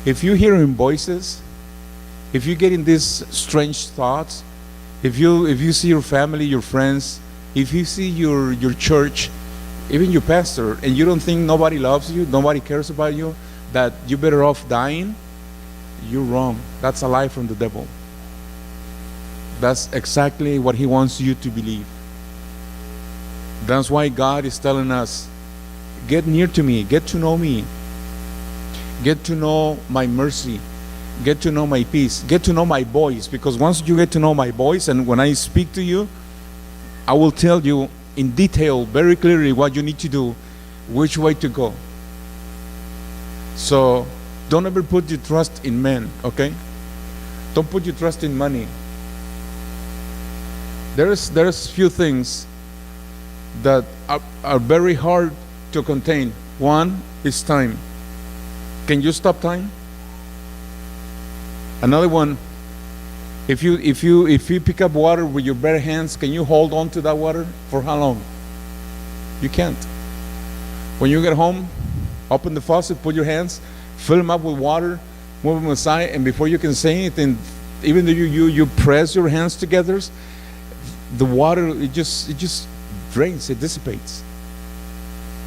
A: if you're hearing voices, if you're getting these strange thoughts, if you see your family, your friends, if you see your church, even your pastor, and you don't think nobody loves you, nobody cares about you, that you're better off dying, you're wrong. That's a lie from the devil. That's exactly what he wants you to believe. That's why God is telling us, get near to me, get to know me, get to know my mercy, get to know my peace, get to know my voice. Because once you get to know my voice, and when I speak to you, I will tell you in detail, very clearly, what you need to do, which way to go. So don't ever put your trust in men, okay? Don't put your trust in money. There's few things that are very hard to contain. One is time. Can you stop time? Another one, if you pick up water with your bare hands, can you hold on to that water for how long? You can't. When you get home, open the faucet, put your hands, fill them up with water, move them aside, and before you can say anything, even though you press your hands together, the water it just drains, it dissipates.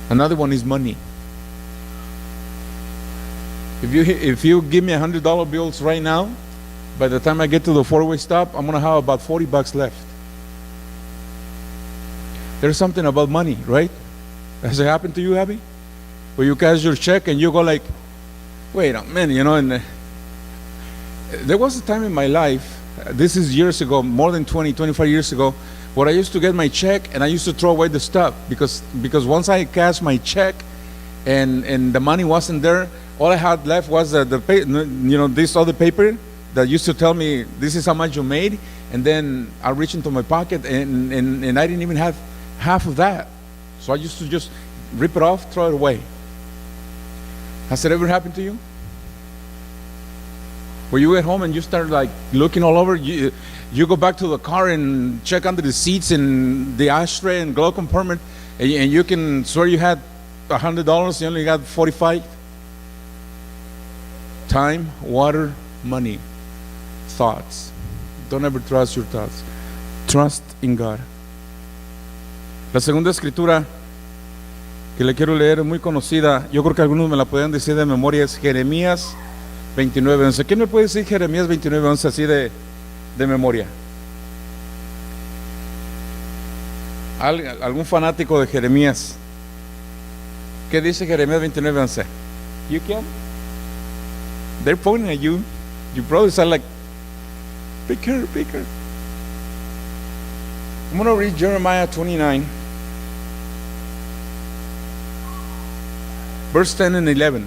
A: Another one is money. If you give me $100 bills right now, by the time I get to the four-way stop, I'm gonna have about $40 left. There's something about money, right? Has it happened to you, Abby? Where you cash your check and you go like, wait a minute, you know, and there was a time in my life, this is years ago, more than 25 years ago, where I used to get my check and I used to throw away the stuff because once I cashed my check and the money wasn't there, all I had left was this other paper that used to tell me this is how much you made, and then I reach into my pocket and I didn't even have half of that. So I used to just rip it off, throw it away. Has it ever happened to you? Where you get home and you start like looking all over, you go back to the car and check under the seats and the ashtray and glove compartment, and you can swear you had $100, you only got 45. Time, water, money, thoughts. Don't ever trust your thoughts. Trust in God. La segunda escritura que le quiero leer es muy conocida. Yo creo que algunos me la pueden decir de memoria. Es Jeremías 29:11. ¿Quién me puede decir Jeremías 29:11 así de memoria? ¿Algún fanático de Jeremías? ¿Qué dice Jeremías 29:11? You can? They're pointing at you. Your brothers are like, bigger. I'm going to read Jeremiah 29, verse 10 and 11.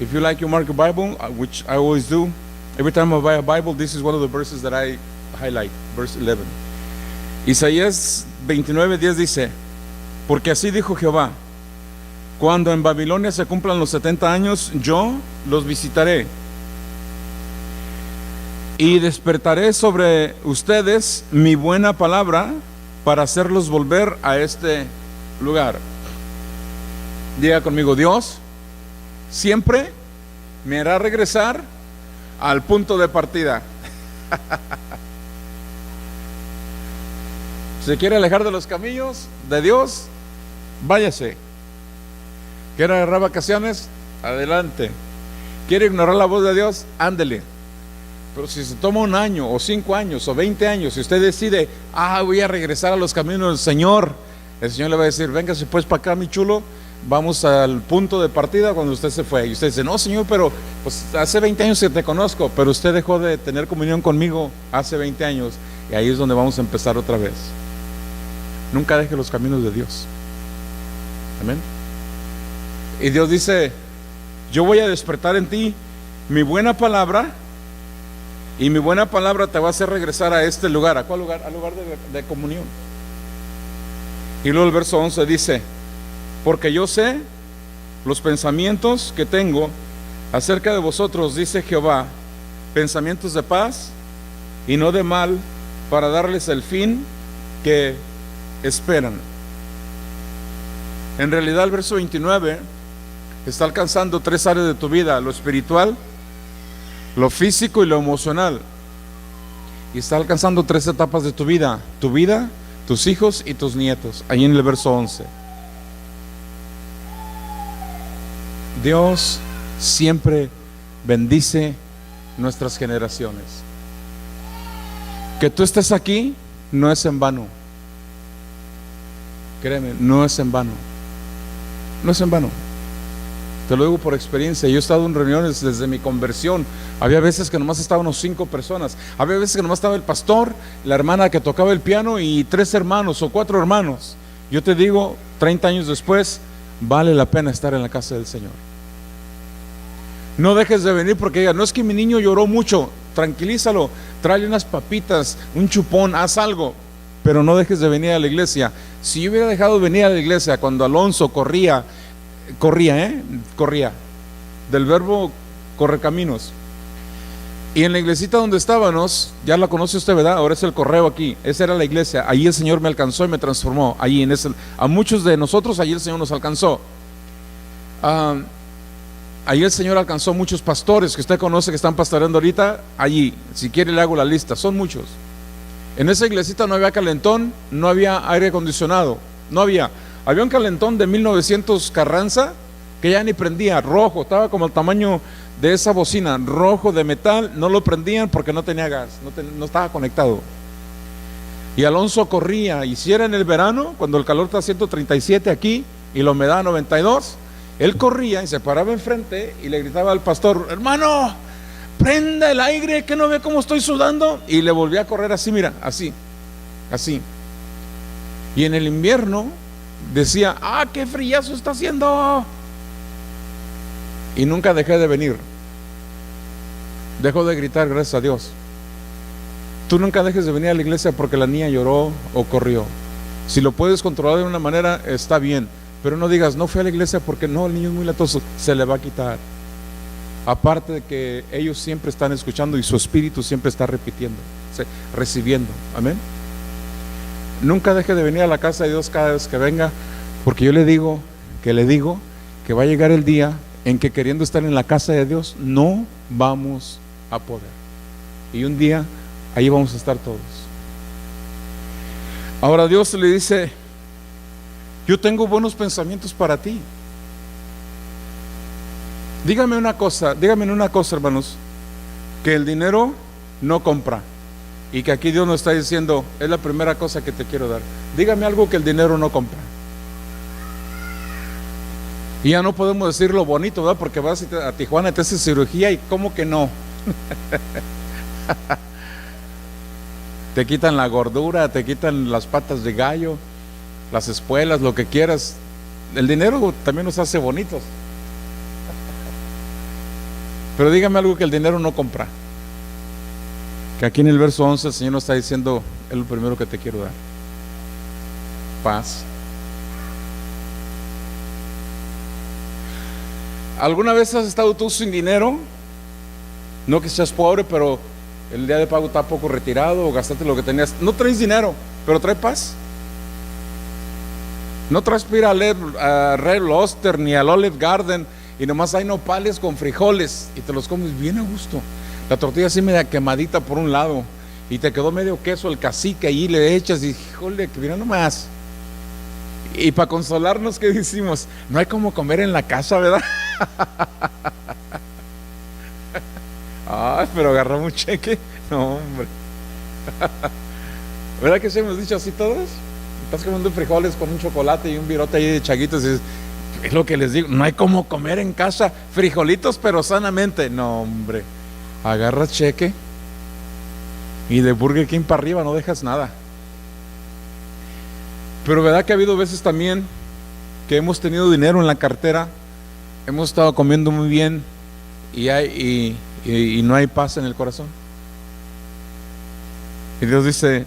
A: If you like, you mark a Bible, which I always do. Every time I buy a Bible, this is one of the verses that I highlight, verse 11. Isaías 29:10 dice, porque así dijo Jehová, cuando en Babilonia se cumplan los 70 años, yo los visitaré y despertaré sobre ustedes mi buena palabra para hacerlos volver a este lugar. Diga conmigo, Dios siempre me hará regresar al punto de partida. ¿Se quiere alejar de los caminos de Dios? Váyase. ¿Quiere agarrar vacaciones? Adelante. ¿Quiere ignorar la voz de Dios? Ándele. Pero si se toma 1 año o 5 años o 20 años y usted decide, voy a regresar a los caminos del Señor, el Señor le va a decir, véngase pues para acá, mi chulo, vamos al punto de partida cuando usted se fue. Y usted dice, no, Señor, pero pues hace 20 años que te conozco, pero usted dejó de tener comunión conmigo hace 20 años. Y ahí es donde vamos a empezar otra vez. Nunca deje los caminos de Dios. Amén. Y Dios dice, yo voy a despertar en ti mi buena palabra, y mi buena palabra te va a hacer regresar a este lugar. ¿A cuál lugar? Al lugar de comunión. Y luego el verso 11 dice, porque yo sé los pensamientos que tengo acerca de vosotros, dice Jehová, pensamientos de paz y no de mal, para darles el fin que esperan. En realidad el verso 29 está alcanzando 3 áreas de tu vida: lo espiritual, lo físico y lo emocional. Y está alcanzando 3 etapas de tu vida, tus hijos y tus nietos, ahí en el verso 11. Dios siempre bendice nuestras generaciones. Que tú estés aquí no es en vano. Créeme, no es en vano. No es en vano. Te lo digo por experiencia. Yo he estado en reuniones desde mi conversión. Había veces que nomás estaban 5 personas. Había veces que nomás estaba el pastor, la hermana que tocaba el piano y 3 hermanos o 4 hermanos. Yo te digo, 30 años después, vale la pena estar en la casa del Señor. No dejes de venir porque diga, no es que mi niño lloró mucho. Tranquilízalo, tráele unas papitas, un chupón, haz algo. Pero no dejes de venir a la iglesia. Si yo hubiera dejado de venir a la iglesia cuando Alonso corría del verbo correcaminos, y en la iglesita donde estábamos, ya la conoce usted, ¿verdad? Ahora es el correo aquí, esa era la iglesia. Allí el Señor me alcanzó y me transformó. Allí a muchos de nosotros, allí el Señor nos alcanzó. Allí el Señor alcanzó muchos pastores que usted conoce que están pastoreando ahorita. Allí, si quiere le hago la lista, son muchos. En esa iglesita no había calentón, no había aire acondicionado, no había un calentón de 1900 Carranza que ya ni prendía, rojo, estaba como el tamaño de esa bocina, rojo de metal, no lo prendían porque no tenía gas, no estaba conectado. Y Alonso corría, y si era en el verano, cuando el calor está a 137 aquí y la humedad 92, él corría y se paraba enfrente y le gritaba al pastor, hermano, prenda el aire, que no ve cómo estoy sudando, y le volvía a correr así, mira, así. Y en el invierno decía, qué friazo está haciendo, y nunca dejé de venir. Dejo de gritar, gracias a Dios. Tú nunca dejes de venir a la iglesia porque la niña lloró o corrió. Si lo puedes controlar de una manera, está bien, pero no digas, no fui a la iglesia porque no, el niño es muy latoso. Se le va a quitar. Aparte de que ellos siempre están escuchando y su espíritu siempre está repitiendo, recibiendo. Amén. Nunca deje de venir a la casa de Dios cada vez que venga, porque yo le digo que va a llegar el día en que, queriendo estar en la casa de Dios, no vamos a poder. Y un día ahí vamos a estar todos. Ahora Dios le dice, yo tengo buenos pensamientos para ti. Dígame una cosa, hermanos, que el dinero no compra, y que aquí Dios nos está diciendo, es la primera cosa que te quiero dar. Dígame algo que el dinero no compra. Y ya no podemos decir lo bonito, ¿verdad? Porque vas a Tijuana y te haces cirugía y ¿cómo que no? Te quitan la gordura, te quitan las patas de gallo, las espuelas, lo que quieras. El dinero también nos hace bonitos. Pero dígame algo que el dinero no compra. Que aquí en el verso 11 el Señor nos está diciendo, es lo primero que te quiero dar: paz. ¿Alguna vez has estado tú sin dinero? No que seas pobre, pero el día de pago está poco retirado, o gastaste lo que tenías. No traes dinero, pero trae paz. No traes para ir a Red Lobster ni al Olive Garden y nomás hay nopales con frijoles y te los comes bien a gusto. La tortilla así media quemadita por un lado y te quedó medio queso el cacique, ahí le echas y híjole, que mira nomás. Y para consolarnos, ¿qué decimos? No hay como comer en la casa, ¿verdad? Ay, pero agarramos un cheque. No, hombre. ¿Verdad que sí hemos dicho así todos? Estás comiendo frijoles con un chocolate y un virote ahí de chaguitos y dices, Es lo que les digo, no hay como comer en casa frijolitos pero sanamente. No, hombre, agarras cheque y de Burger King para arriba no dejas nada. Pero verdad que ha habido veces también que hemos tenido dinero en la cartera, hemos estado comiendo muy bien y no hay paz en el corazón. Y Dios dice: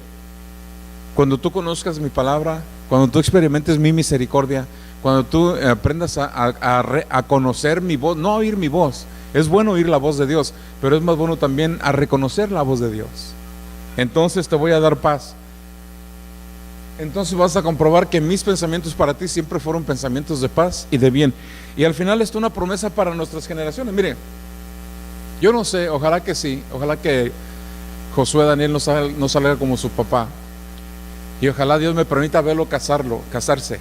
A: cuando tú conozcas mi palabra, cuando tú experimentes mi misericordia, cuando tú aprendas a conocer mi voz, no a oír mi voz, es bueno oír la voz de Dios, pero es más bueno también a reconocer la voz de Dios. Entonces te voy a dar paz. Entonces vas a comprobar que mis pensamientos para ti siempre fueron pensamientos de paz y de bien. Y al final esto es una promesa para nuestras generaciones. Mire, yo no sé, ojalá que sí, ojalá que Josué Daniel no salga como su papá. Y ojalá Dios me permita verlo casarse.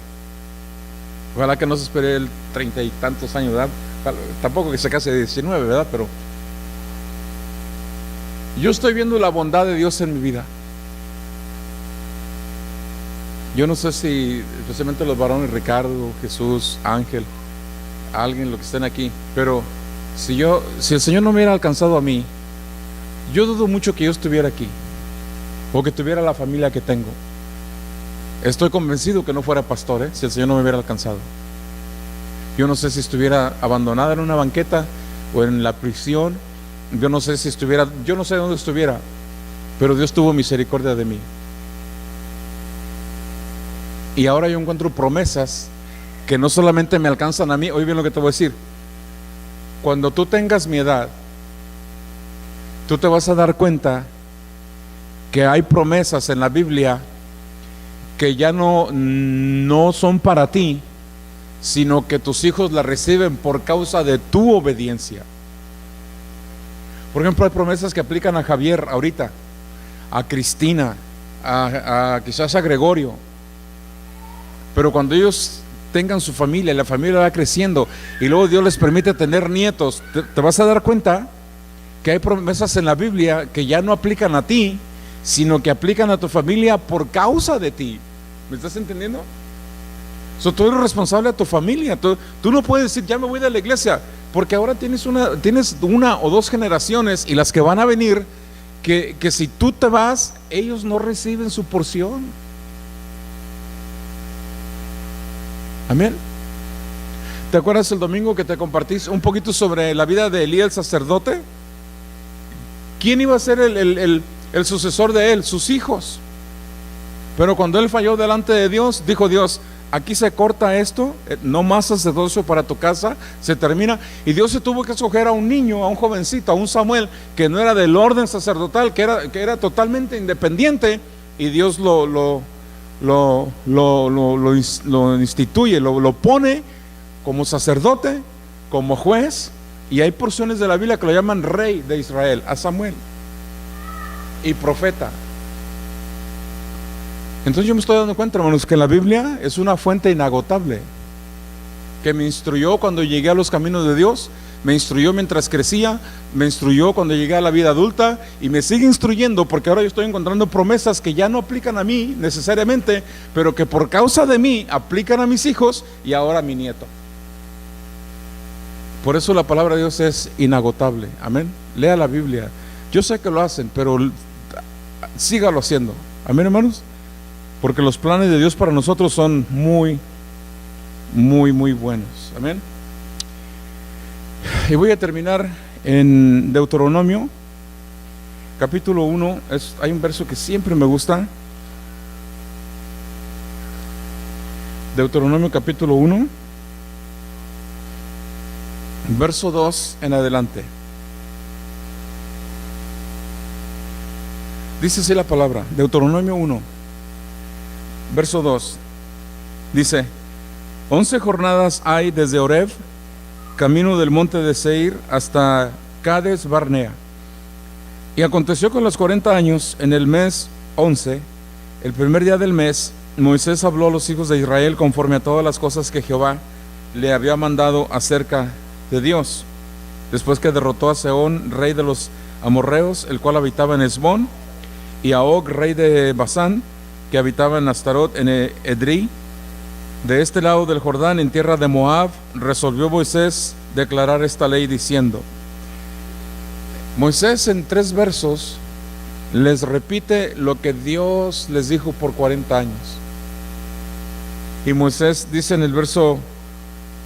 A: Ojalá que no se espere el 30 y tantos años, ¿verdad? Tampoco que se case de 19, ¿verdad? Pero yo estoy viendo la bondad de Dios en mi vida. Yo no sé si, especialmente los varones, Ricardo, Jesús, Ángel, alguien, los que estén aquí, pero si el Señor no me hubiera alcanzado a mí, yo dudo mucho que yo estuviera aquí, o que tuviera la familia que tengo. Estoy convencido que no fuera pastor, si el Señor no me hubiera alcanzado. Yo no sé si estuviera abandonada en una banqueta o en la prisión. Yo no sé dónde estuviera, pero Dios tuvo misericordia de mí. Y ahora yo encuentro promesas que no solamente me alcanzan a mí. Oye bien lo que te voy a decir: cuando tú tengas mi edad, tú te vas a dar cuenta que hay promesas en la Biblia que ya no son para ti, sino que tus hijos las reciben por causa de tu obediencia. Por ejemplo, hay promesas que aplican a Javier ahorita, a Cristina, quizás a Gregorio. Pero cuando ellos tengan su familia y la familia va creciendo y luego Dios les permite tener nietos, te vas a dar cuenta que hay promesas en la Biblia que ya no aplican a ti, sino que aplican a tu familia por causa de ti. ¿Me estás entendiendo? Tú eres responsable de tu familia. Tú no puedes decir: ya me voy de la iglesia, porque ahora tienes una o dos generaciones y las que van a venir que si tú te vas, ellos no reciben su porción. Amén. ¿Te acuerdas el domingo que te compartí un poquito sobre la vida de Elías el sacerdote? ¿Quién iba a ser el sucesor de él? Sus hijos. Pero cuando él falló delante de Dios, dijo Dios: aquí se corta esto, no más sacerdocio para tu casa, se termina. Y Dios se tuvo que escoger a un niño, a un jovencito, a un Samuel, que no era del orden sacerdotal, que era totalmente independiente, y Dios lo instituye, lo pone como sacerdote, como juez. Y hay porciones de la Biblia que lo llaman rey de Israel, a Samuel, y profeta. Entonces yo me estoy dando cuenta, hermanos, que la Biblia es una fuente inagotable, que me instruyó cuando llegué a los caminos de Dios, me instruyó mientras crecía, me instruyó cuando llegué a la vida adulta, y me sigue instruyendo, porque ahora yo estoy encontrando promesas que ya no aplican a mí necesariamente, pero que por causa de mí aplican a mis hijos y ahora a mi nieto. Por eso la palabra de Dios es inagotable. Amén. Lea la Biblia. Yo sé que lo hacen, pero sígalo haciendo. Amén, hermanos. Porque los planes de Dios para nosotros son muy, muy, muy buenos. Amén. Y voy a terminar en Deuteronomio capítulo 1. Hay un verso que siempre me gusta. Deuteronomio capítulo 1, verso 2 en adelante. Dice así la palabra, Deuteronomio 1, verso 2. Dice: 11 jornadas hay desde Horeb, camino del monte de Seir, hasta Cades Barnea. Y aconteció con los 40 años, en el mes 11, el primer día del mes, Moisés habló a los hijos de Israel conforme a todas las cosas que Jehová le había mandado acerca de Dios, después que derrotó a Sehón, rey de los amorreos, el cual habitaba en Hesbón, y a Og, rey de Basán, que habitaba en Astarot, en Edrei, de este lado del Jordán, en tierra de Moab, resolvió Moisés declarar esta ley diciendo. Moisés en 3 versos les repite lo que Dios les dijo por 40 años. Y Moisés dice en el verso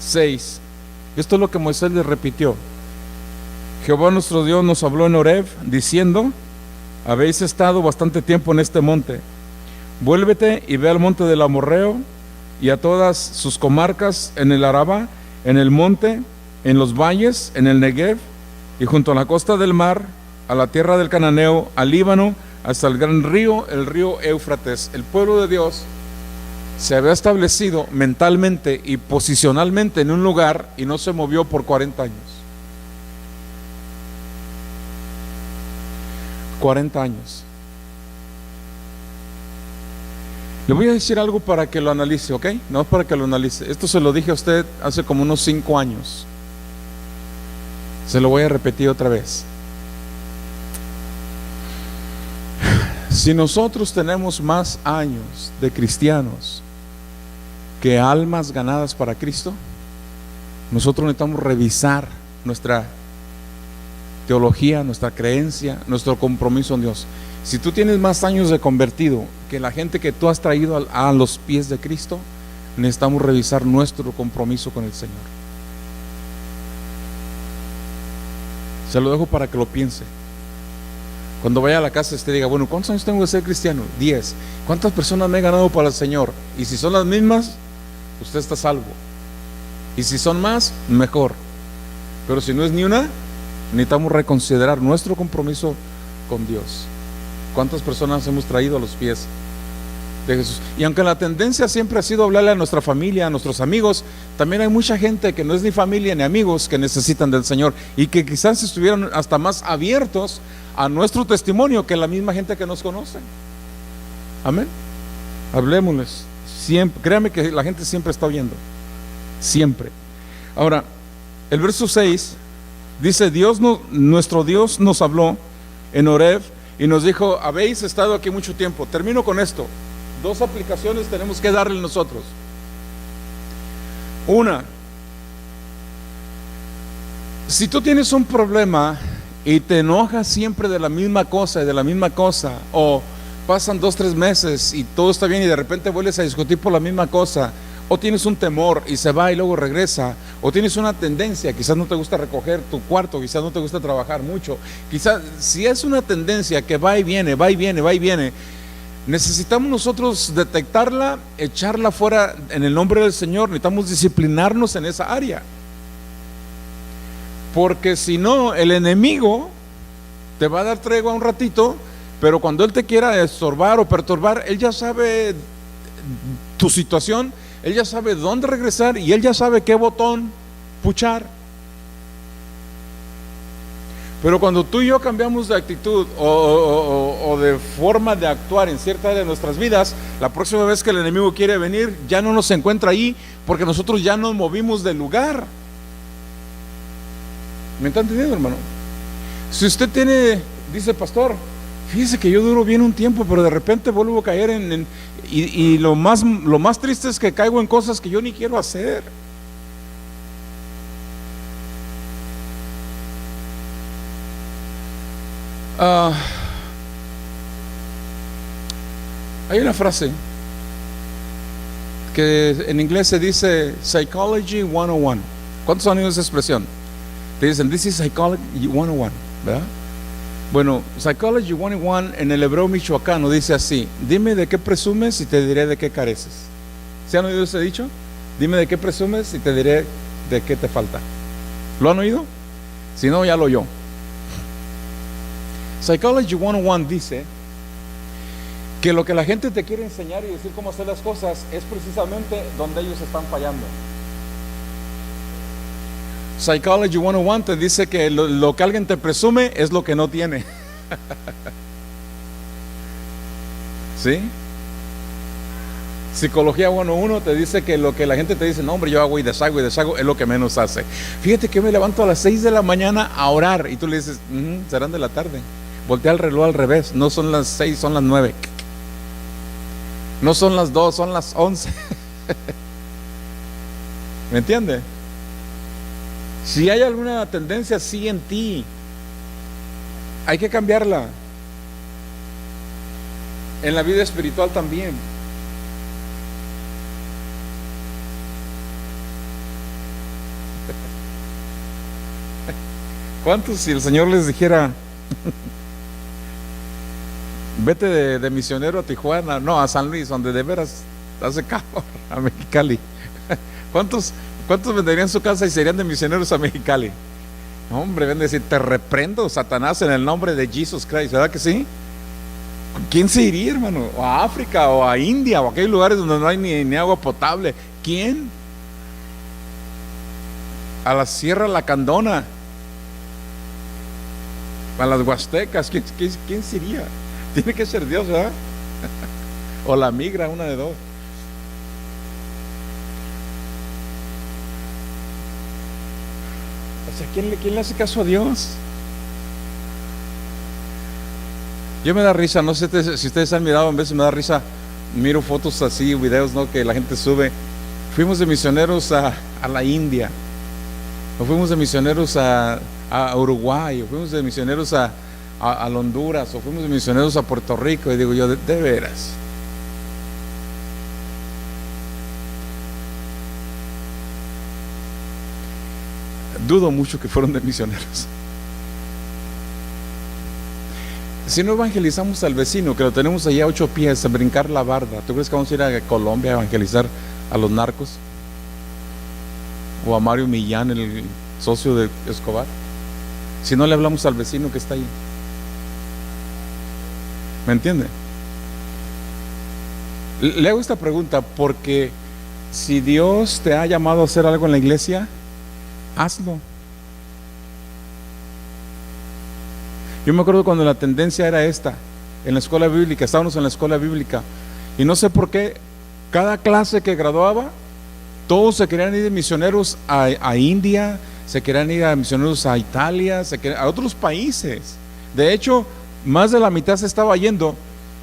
A: 6, esto es lo que Moisés les repitió. Jehová nuestro Dios nos habló en Horeb diciendo, habéis estado bastante tiempo en este monte, vuélvete y ve al monte del Amorreo y a todas sus comarcas, en el Araba, en el monte, en los valles, en el Negev y junto a la costa del mar, a la tierra del Cananeo, al Líbano, hasta el gran río, el río Éufrates. El pueblo de Dios se había establecido mentalmente y posicionalmente en un lugar y no se movió por 40 años. 40 años. Le voy a decir algo para que lo analice, ¿ok? No para que lo analice. Esto se lo dije a usted hace como unos 5 años. Se lo voy a repetir otra vez. Si nosotros tenemos más años de cristianos que almas ganadas para Cristo, nosotros necesitamos revisar nuestra teología, nuestra creencia, nuestro compromiso en Dios. Si tú tienes más años de convertido que la gente que tú has traído a los pies de Cristo, necesitamos revisar nuestro compromiso con el Señor. Se lo dejo para que lo piense. Cuando vaya a la casa usted diga, bueno, ¿cuántos años tengo de ser cristiano? 10. ¿Cuántas personas me he ganado para el Señor? Y si son las mismas, usted está salvo. Y si son más, mejor. Pero si no es ni una, necesitamos reconsiderar nuestro compromiso con Dios. ¿Cuántas personas hemos traído a los pies de Jesús? Y aunque la tendencia siempre ha sido hablarle a nuestra familia, a nuestros amigos, también hay mucha gente que no es ni familia ni amigos que necesitan del Señor y que quizás estuvieran hasta más abiertos a nuestro testimonio que la misma gente que nos conoce. Amén. Hablemosles siempre. Créame que la gente siempre está oyendo. Siempre. Ahora, el verso 6 dice, nuestro Dios nos habló en Horeb y nos dijo, habéis estado aquí mucho tiempo. Termino con esto. 2 aplicaciones tenemos que darle nosotros. Una, si tú tienes un problema y te enojas siempre de la misma cosa y de la misma cosa, o pasan 2-3 meses y todo está bien y de repente vuelves a discutir por la misma cosa, o tienes un temor y se va y luego regresa, o tienes una tendencia, quizás no te gusta recoger tu cuarto, quizás no te gusta trabajar mucho, quizás si es una tendencia que va y viene, va y viene, va y viene, necesitamos nosotros detectarla, echarla fuera en el nombre del Señor. Necesitamos disciplinarnos en esa área, porque si no, el enemigo te va a dar tregua un ratito, pero cuando él te quiera estorbar o perturbar, él ya sabe tu situación, él ya sabe dónde regresar y él ya sabe qué botón puchar. Pero cuando tú y yo cambiamos de actitud o de forma de actuar en cierta área de nuestras vidas, la próxima vez que el enemigo quiere venir, ya no nos encuentra ahí, porque nosotros ya nos movimos del lugar. ¿Me está entendiendo, hermano? Si usted dice, pastor, fíjese que yo duro bien un tiempo, pero de repente vuelvo a caer y lo más triste es que caigo en cosas que yo ni quiero hacer. Hay una frase que en inglés se dice Psychology 101. ¿Cuántos han oído esa expresión? Te dicen, this is Psychology 101, ¿verdad? Bueno, Psychology 101 en el hebreo michoacano dice así: dime de qué presumes y te diré de qué careces. ¿Se han oído ese dicho? Dime de qué presumes y te diré de qué te falta. ¿Lo han oído? Si no, ya lo oyó. Psychology 101 dice que lo que la gente te quiere enseñar y decir cómo hacer las cosas es precisamente donde ellos están fallando. Psychology 101 te dice que lo que alguien te presume es lo que no tiene. ¿Sí? Psicología 101 te dice que lo que la gente te dice, no hombre, yo hago y deshago, es lo que menos hace. Fíjate que me levanto a las 6 de la mañana a orar y tú le dices, serán de la tarde. Voltea el reloj al revés, no son las 6, son las 9. No son las 2, son las 11. ¿Me entiende? Si hay alguna tendencia así en ti, hay que cambiarla. En la vida espiritual también. ¿Cuántos si el Señor les dijera, vete de misionero a Tijuana, no, a San Luis, donde de veras hace calor, a Mexicali? ¿Cuántos venderían su casa y serían de misioneros a Mexicali? Hombre, ven a decir, te reprendo, Satanás, en el nombre de Jesus Christ, ¿verdad que sí? ¿Quién se iría, hermano? ¿O a África, o a India, o a aquellos lugares donde no hay ni agua potable? ¿Quién? A la Sierra Lacandona, a las Huastecas. ¿Quién se iría? Tiene que ser Dios, ¿verdad? O la migra, una de dos. O sea, ¿quién le hace caso a Dios? Yo me da risa, no sé si ustedes han mirado, en veces me da risa, miro fotos así, videos, ¿no?, que la gente sube. Fuimos de misioneros a la India, o fuimos de misioneros a Uruguay, o fuimos de misioneros a Honduras, o fuimos de misioneros a Puerto Rico, y digo yo, de veras. Dudo mucho que fueron de misioneros. Si no evangelizamos al vecino, que lo tenemos allá a 8 pies a brincar la barda, ¿tú crees que vamos a ir a Colombia a evangelizar a los narcos? ¿O a Mario Millán, el socio de Escobar? Si no le hablamos al vecino que está ahí. ¿Me entiende? Le hago esta pregunta porque si Dios te ha llamado a hacer algo en la iglesia, hazlo. Yo me acuerdo cuando la tendencia era esta, en la escuela bíblica, estábamos en la escuela bíblica, y no sé por qué, cada clase que graduaba, todos se querían ir de misioneros a India, se querían ir a misioneros a Italia, a otros países. De hecho, más de la mitad se estaba yendo,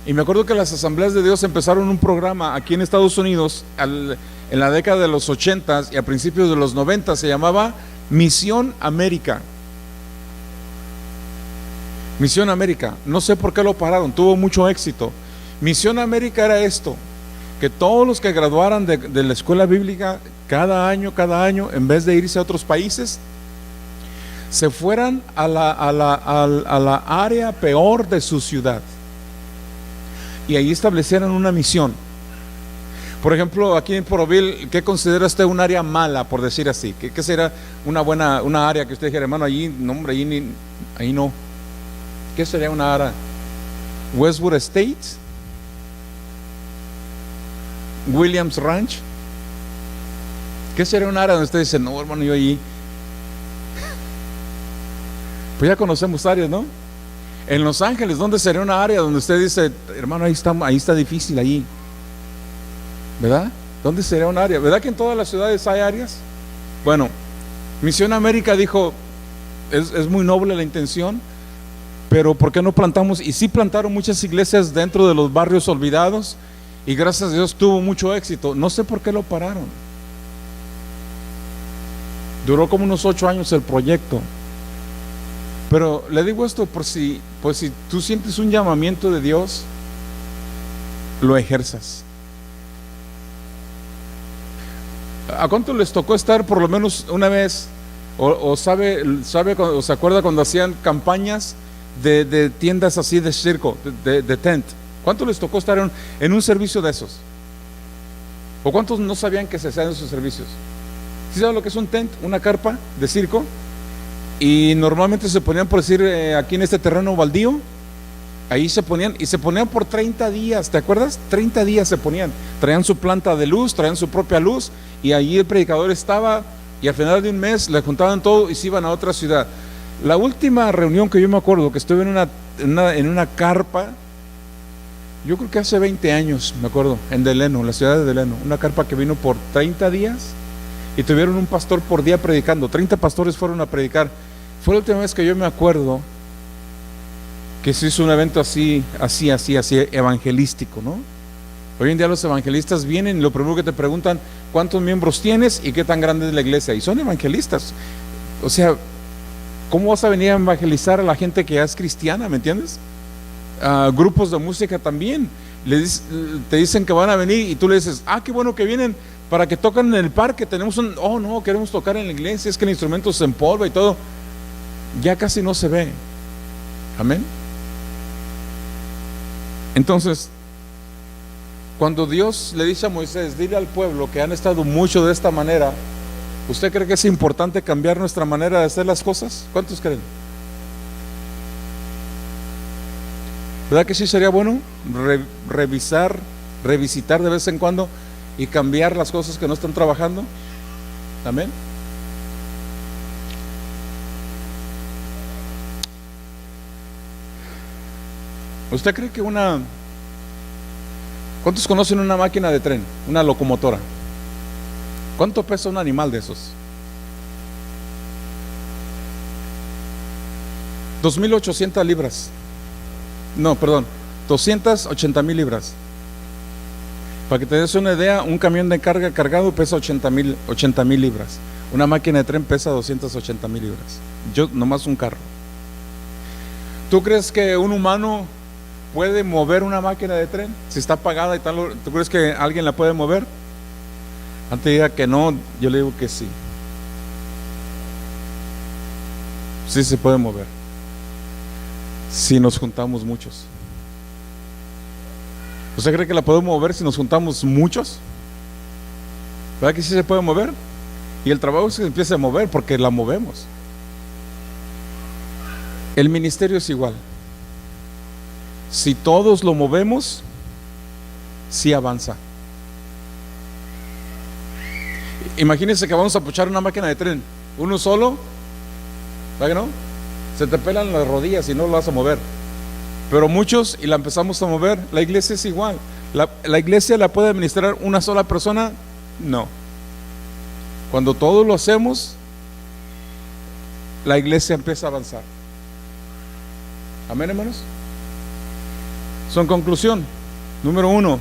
A: y me acuerdo que las Asambleas de Dios empezaron un programa aquí en Estados Unidos, en la década de los 80s y a principios de los 90, se llamaba Misión América. Misión América, no sé por qué lo pararon, tuvo mucho éxito. Misión América era esto, que todos los que graduaran de la escuela bíblica cada año, en vez de irse a otros países, se fueran a la área peor de su ciudad y ahí establecieran una misión. Por ejemplo, aquí en Poroville, ¿qué considera usted un área mala, por decir así? ¿Qué será una área que usted dijera, hermano, allí no, hombre, ahí no? ¿Qué sería una área? Westwood Estates, Williams Ranch. ¿Qué sería un área donde usted dice, no, hermano, yo allí? Pues ya conocemos áreas, ¿no? En Los Ángeles, ¿dónde sería una área donde usted dice, hermano, ahí está difícil allí? ¿Verdad? ¿Dónde sería un área? ¿Verdad que en todas las ciudades hay áreas? Bueno, Misión América dijo, es muy noble la intención, pero ¿por qué no plantamos? Y sí plantaron muchas iglesias dentro de los barrios olvidados, y gracias a Dios tuvo mucho éxito. No sé por qué lo pararon. Duró como unos 8 años el proyecto. Pero le digo esto por si tú sientes un llamamiento de Dios, lo ejerzas. ¿A cuánto les tocó estar por lo menos una vez? ¿O sabe o se acuerda cuando hacían campañas de tiendas así de circo, de tent? ¿Cuánto les tocó estar en un servicio de esos? ¿O cuántos no sabían que se hacían esos servicios? ¿Sí saben lo que es un tent? Una carpa de circo. Y normalmente se ponían, por decir, aquí en este terreno baldío, ahí se ponían, y se ponían por 30 días, ¿te acuerdas? 30 días se ponían, traían su planta de luz, traían su propia luz, y allí el predicador estaba, y al final de un mes le juntaban todo y se iban a otra ciudad. La última reunión que yo me acuerdo, que estuve en una carpa, yo creo que hace 20 años, me acuerdo, en Deleno, la ciudad de Deleno, una carpa que vino por 30 días, y tuvieron un pastor por día predicando, 30 pastores fueron a predicar. Fue la última vez que yo me acuerdo que se hizo un evento así evangelístico, ¿no? Hoy en día los evangelistas vienen y lo primero que te preguntan, cuántos miembros tienes y qué tan grande es la iglesia. Y son evangelistas. O sea, ¿cómo vas a venir a evangelizar a la gente que ya es cristiana? ¿Me entiendes? Grupos de música también. Te dicen que van a venir y tú le dices, qué bueno que vienen para que toquen en el parque. No, queremos tocar en la iglesia, es que el instrumento se empolva y todo. Ya casi no se ve. Amén. Entonces, cuando Dios le dice a Moisés, dile al pueblo que han estado mucho de esta manera, ¿usted cree que es importante cambiar nuestra manera de hacer las cosas? ¿Cuántos creen? ¿Verdad que sí sería bueno revisitar de vez en cuando y cambiar las cosas que no están trabajando? Amén. ¿Usted cree que ¿cuántos conocen una máquina de tren? Una locomotora. ¿Cuánto pesa un animal de esos? 2.800 libras. No, perdón, 280,000 libras. Para que te des una idea, un camión de carga cargado pesa 80,000 libras. Una máquina de tren pesa 280,000 libras. Nomás un carro. ¿Tú crees que un humano puede mover una máquina de tren? Si está apagada y tal, ¿tú crees que alguien la puede mover? Antes diga que no, yo le digo que sí. Sí se puede mover. Si nos juntamos muchos. ¿Usted cree que la podemos mover si nos juntamos muchos? ¿Verdad que sí se puede mover? Y el trabajo se empieza a mover porque la movemos. El ministerio es igual. Si todos lo movemos, sí avanza. Imagínense que vamos a puchar una máquina de tren, uno solo, ¿verdad que no? Se te pelan las rodillas y no lo vas a mover. Pero muchos y la empezamos a mover. La iglesia es igual. ¿La iglesia la puede administrar una sola persona? No. Cuando todos lo hacemos, la iglesia empieza a avanzar. Amén, hermanos. En conclusión, número 1,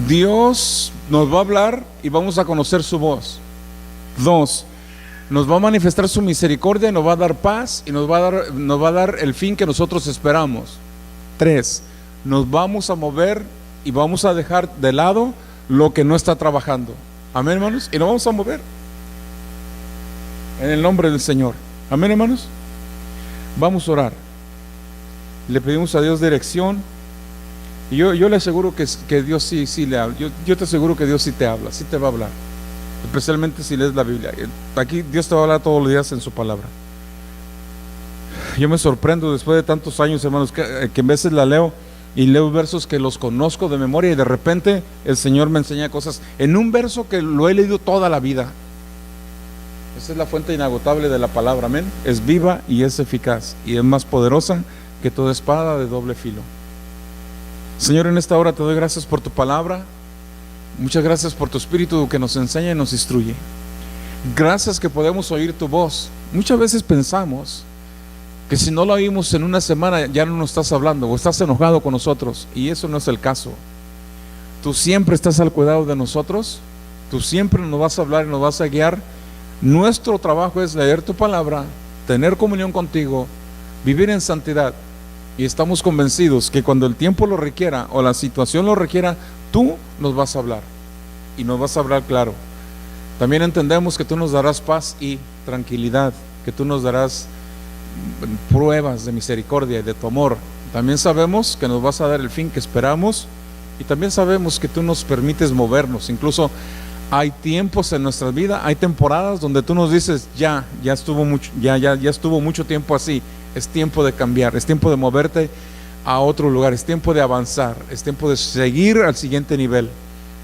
A: Dios nos va a hablar y vamos a conocer su voz. 2, nos va a manifestar su misericordia, nos va a dar paz y nos va a dar el fin que nosotros esperamos. 3, nos vamos a mover y vamos a dejar de lado lo que no está trabajando. Amén, hermanos. Y nos vamos a mover en el nombre del Señor. Amén, hermanos. Vamos a orar. Le pedimos a Dios dirección. Y yo le aseguro que Dios sí le habla. Yo te aseguro que Dios sí te habla, sí te va a hablar. Especialmente si lees la Biblia. Aquí Dios te va a hablar todos los días en su palabra. Yo me sorprendo después de tantos años, hermanos, que en veces la leo y leo versos que los conozco de memoria y de repente el Señor me enseña cosas en un verso que lo he leído toda la vida. Esa es la fuente inagotable de la palabra, amén. Es viva y es eficaz y es más poderosa que toda espada de doble filo. Señor, en esta hora te doy gracias por tu palabra. Muchas gracias por tu espíritu que nos enseña y nos instruye. Gracias que podemos oír tu voz. Muchas veces pensamos que si no la oímos en una semana ya no nos estás hablando o estás enojado con nosotros, y eso no es el caso. Tú siempre estás al cuidado de nosotros. Tú siempre nos vas a hablar y nos vas a guiar. Nuestro trabajo es leer tu palabra, tener comunión contigo, vivir en santidad. Y estamos convencidos que cuando el tiempo lo requiera o la situación lo requiera, tú nos vas a hablar y nos vas a hablar claro. También entendemos que tú nos darás paz y tranquilidad, que tú nos darás pruebas de misericordia y de tu amor. También sabemos que nos vas a dar el fin que esperamos y también sabemos que tú nos permites movernos. Incluso hay tiempos en nuestra vida, hay temporadas donde tú nos dices ya estuvo mucho tiempo así. Es tiempo de cambiar, es tiempo de moverte a otro lugar, es tiempo de avanzar, es tiempo de seguir al siguiente nivel.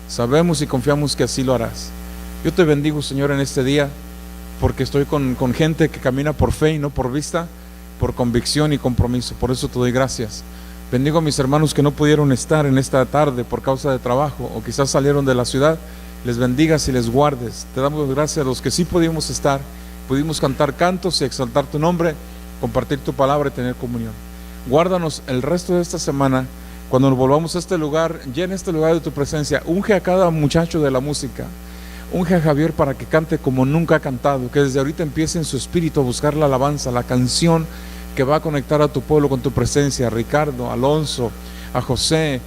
A: Sabemos y confiamos que así lo harás. Yo te bendigo, Señor, en este día, porque estoy con gente que camina por fe y no por vista, por convicción y compromiso. Por eso te doy gracias. Bendigo a mis hermanos que no pudieron estar en esta tarde por causa de trabajo o quizás salieron de la ciudad. Les bendigas y les guardes. Te damos gracias a los que sí pudimos estar, pudimos cantar cantos y exaltar tu nombre, compartir tu palabra y tener comunión. Guárdanos el resto de esta semana. Cuando nos volvamos a este lugar, llena este lugar de tu presencia. Unge a cada muchacho de la música. Unge a Javier para que cante como nunca ha cantado, que desde ahorita empiece en su espíritu a buscar la alabanza, la canción que va a conectar a tu pueblo con tu presencia. Ricardo, Alonso, a José,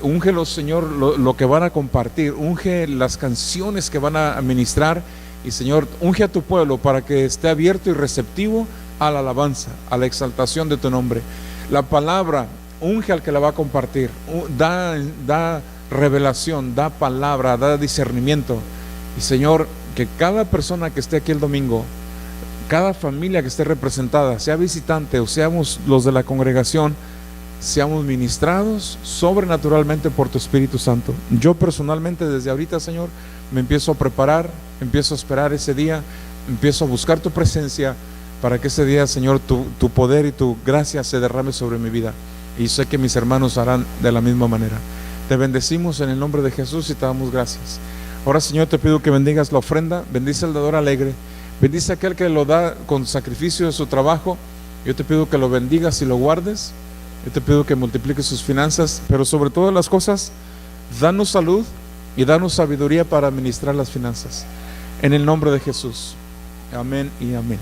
A: úngelos, Señor, lo que van a compartir, unge las canciones que van a ministrar, y Señor, unge a tu pueblo para que esté abierto y receptivo a la alabanza, a la exaltación de tu nombre. La palabra, unge al que la va a compartir, da revelación, da palabra, da discernimiento. Y Señor, que cada persona que esté aquí el domingo, cada familia que esté representada, sea visitante o seamos los de la congregación, seamos ministrados sobrenaturalmente por tu Espíritu Santo. Yo personalmente desde ahorita, Señor, me empiezo a preparar, empiezo a esperar ese día, empiezo a buscar tu presencia para que ese día, Señor, tu poder y tu gracia se derrame sobre mi vida. Y sé que mis hermanos harán de la misma manera. Te bendecimos en el nombre de Jesús y te damos gracias. Ahora, Señor, te pido que bendigas la ofrenda, bendice al dador alegre, bendice a aquel que lo da con sacrificio de su trabajo. Yo te pido que lo bendigas y lo guardes. Yo te pido que multipliques sus finanzas, pero sobre todas las cosas, danos salud y danos sabiduría para administrar las finanzas. En el nombre de Jesús. Amén y amén.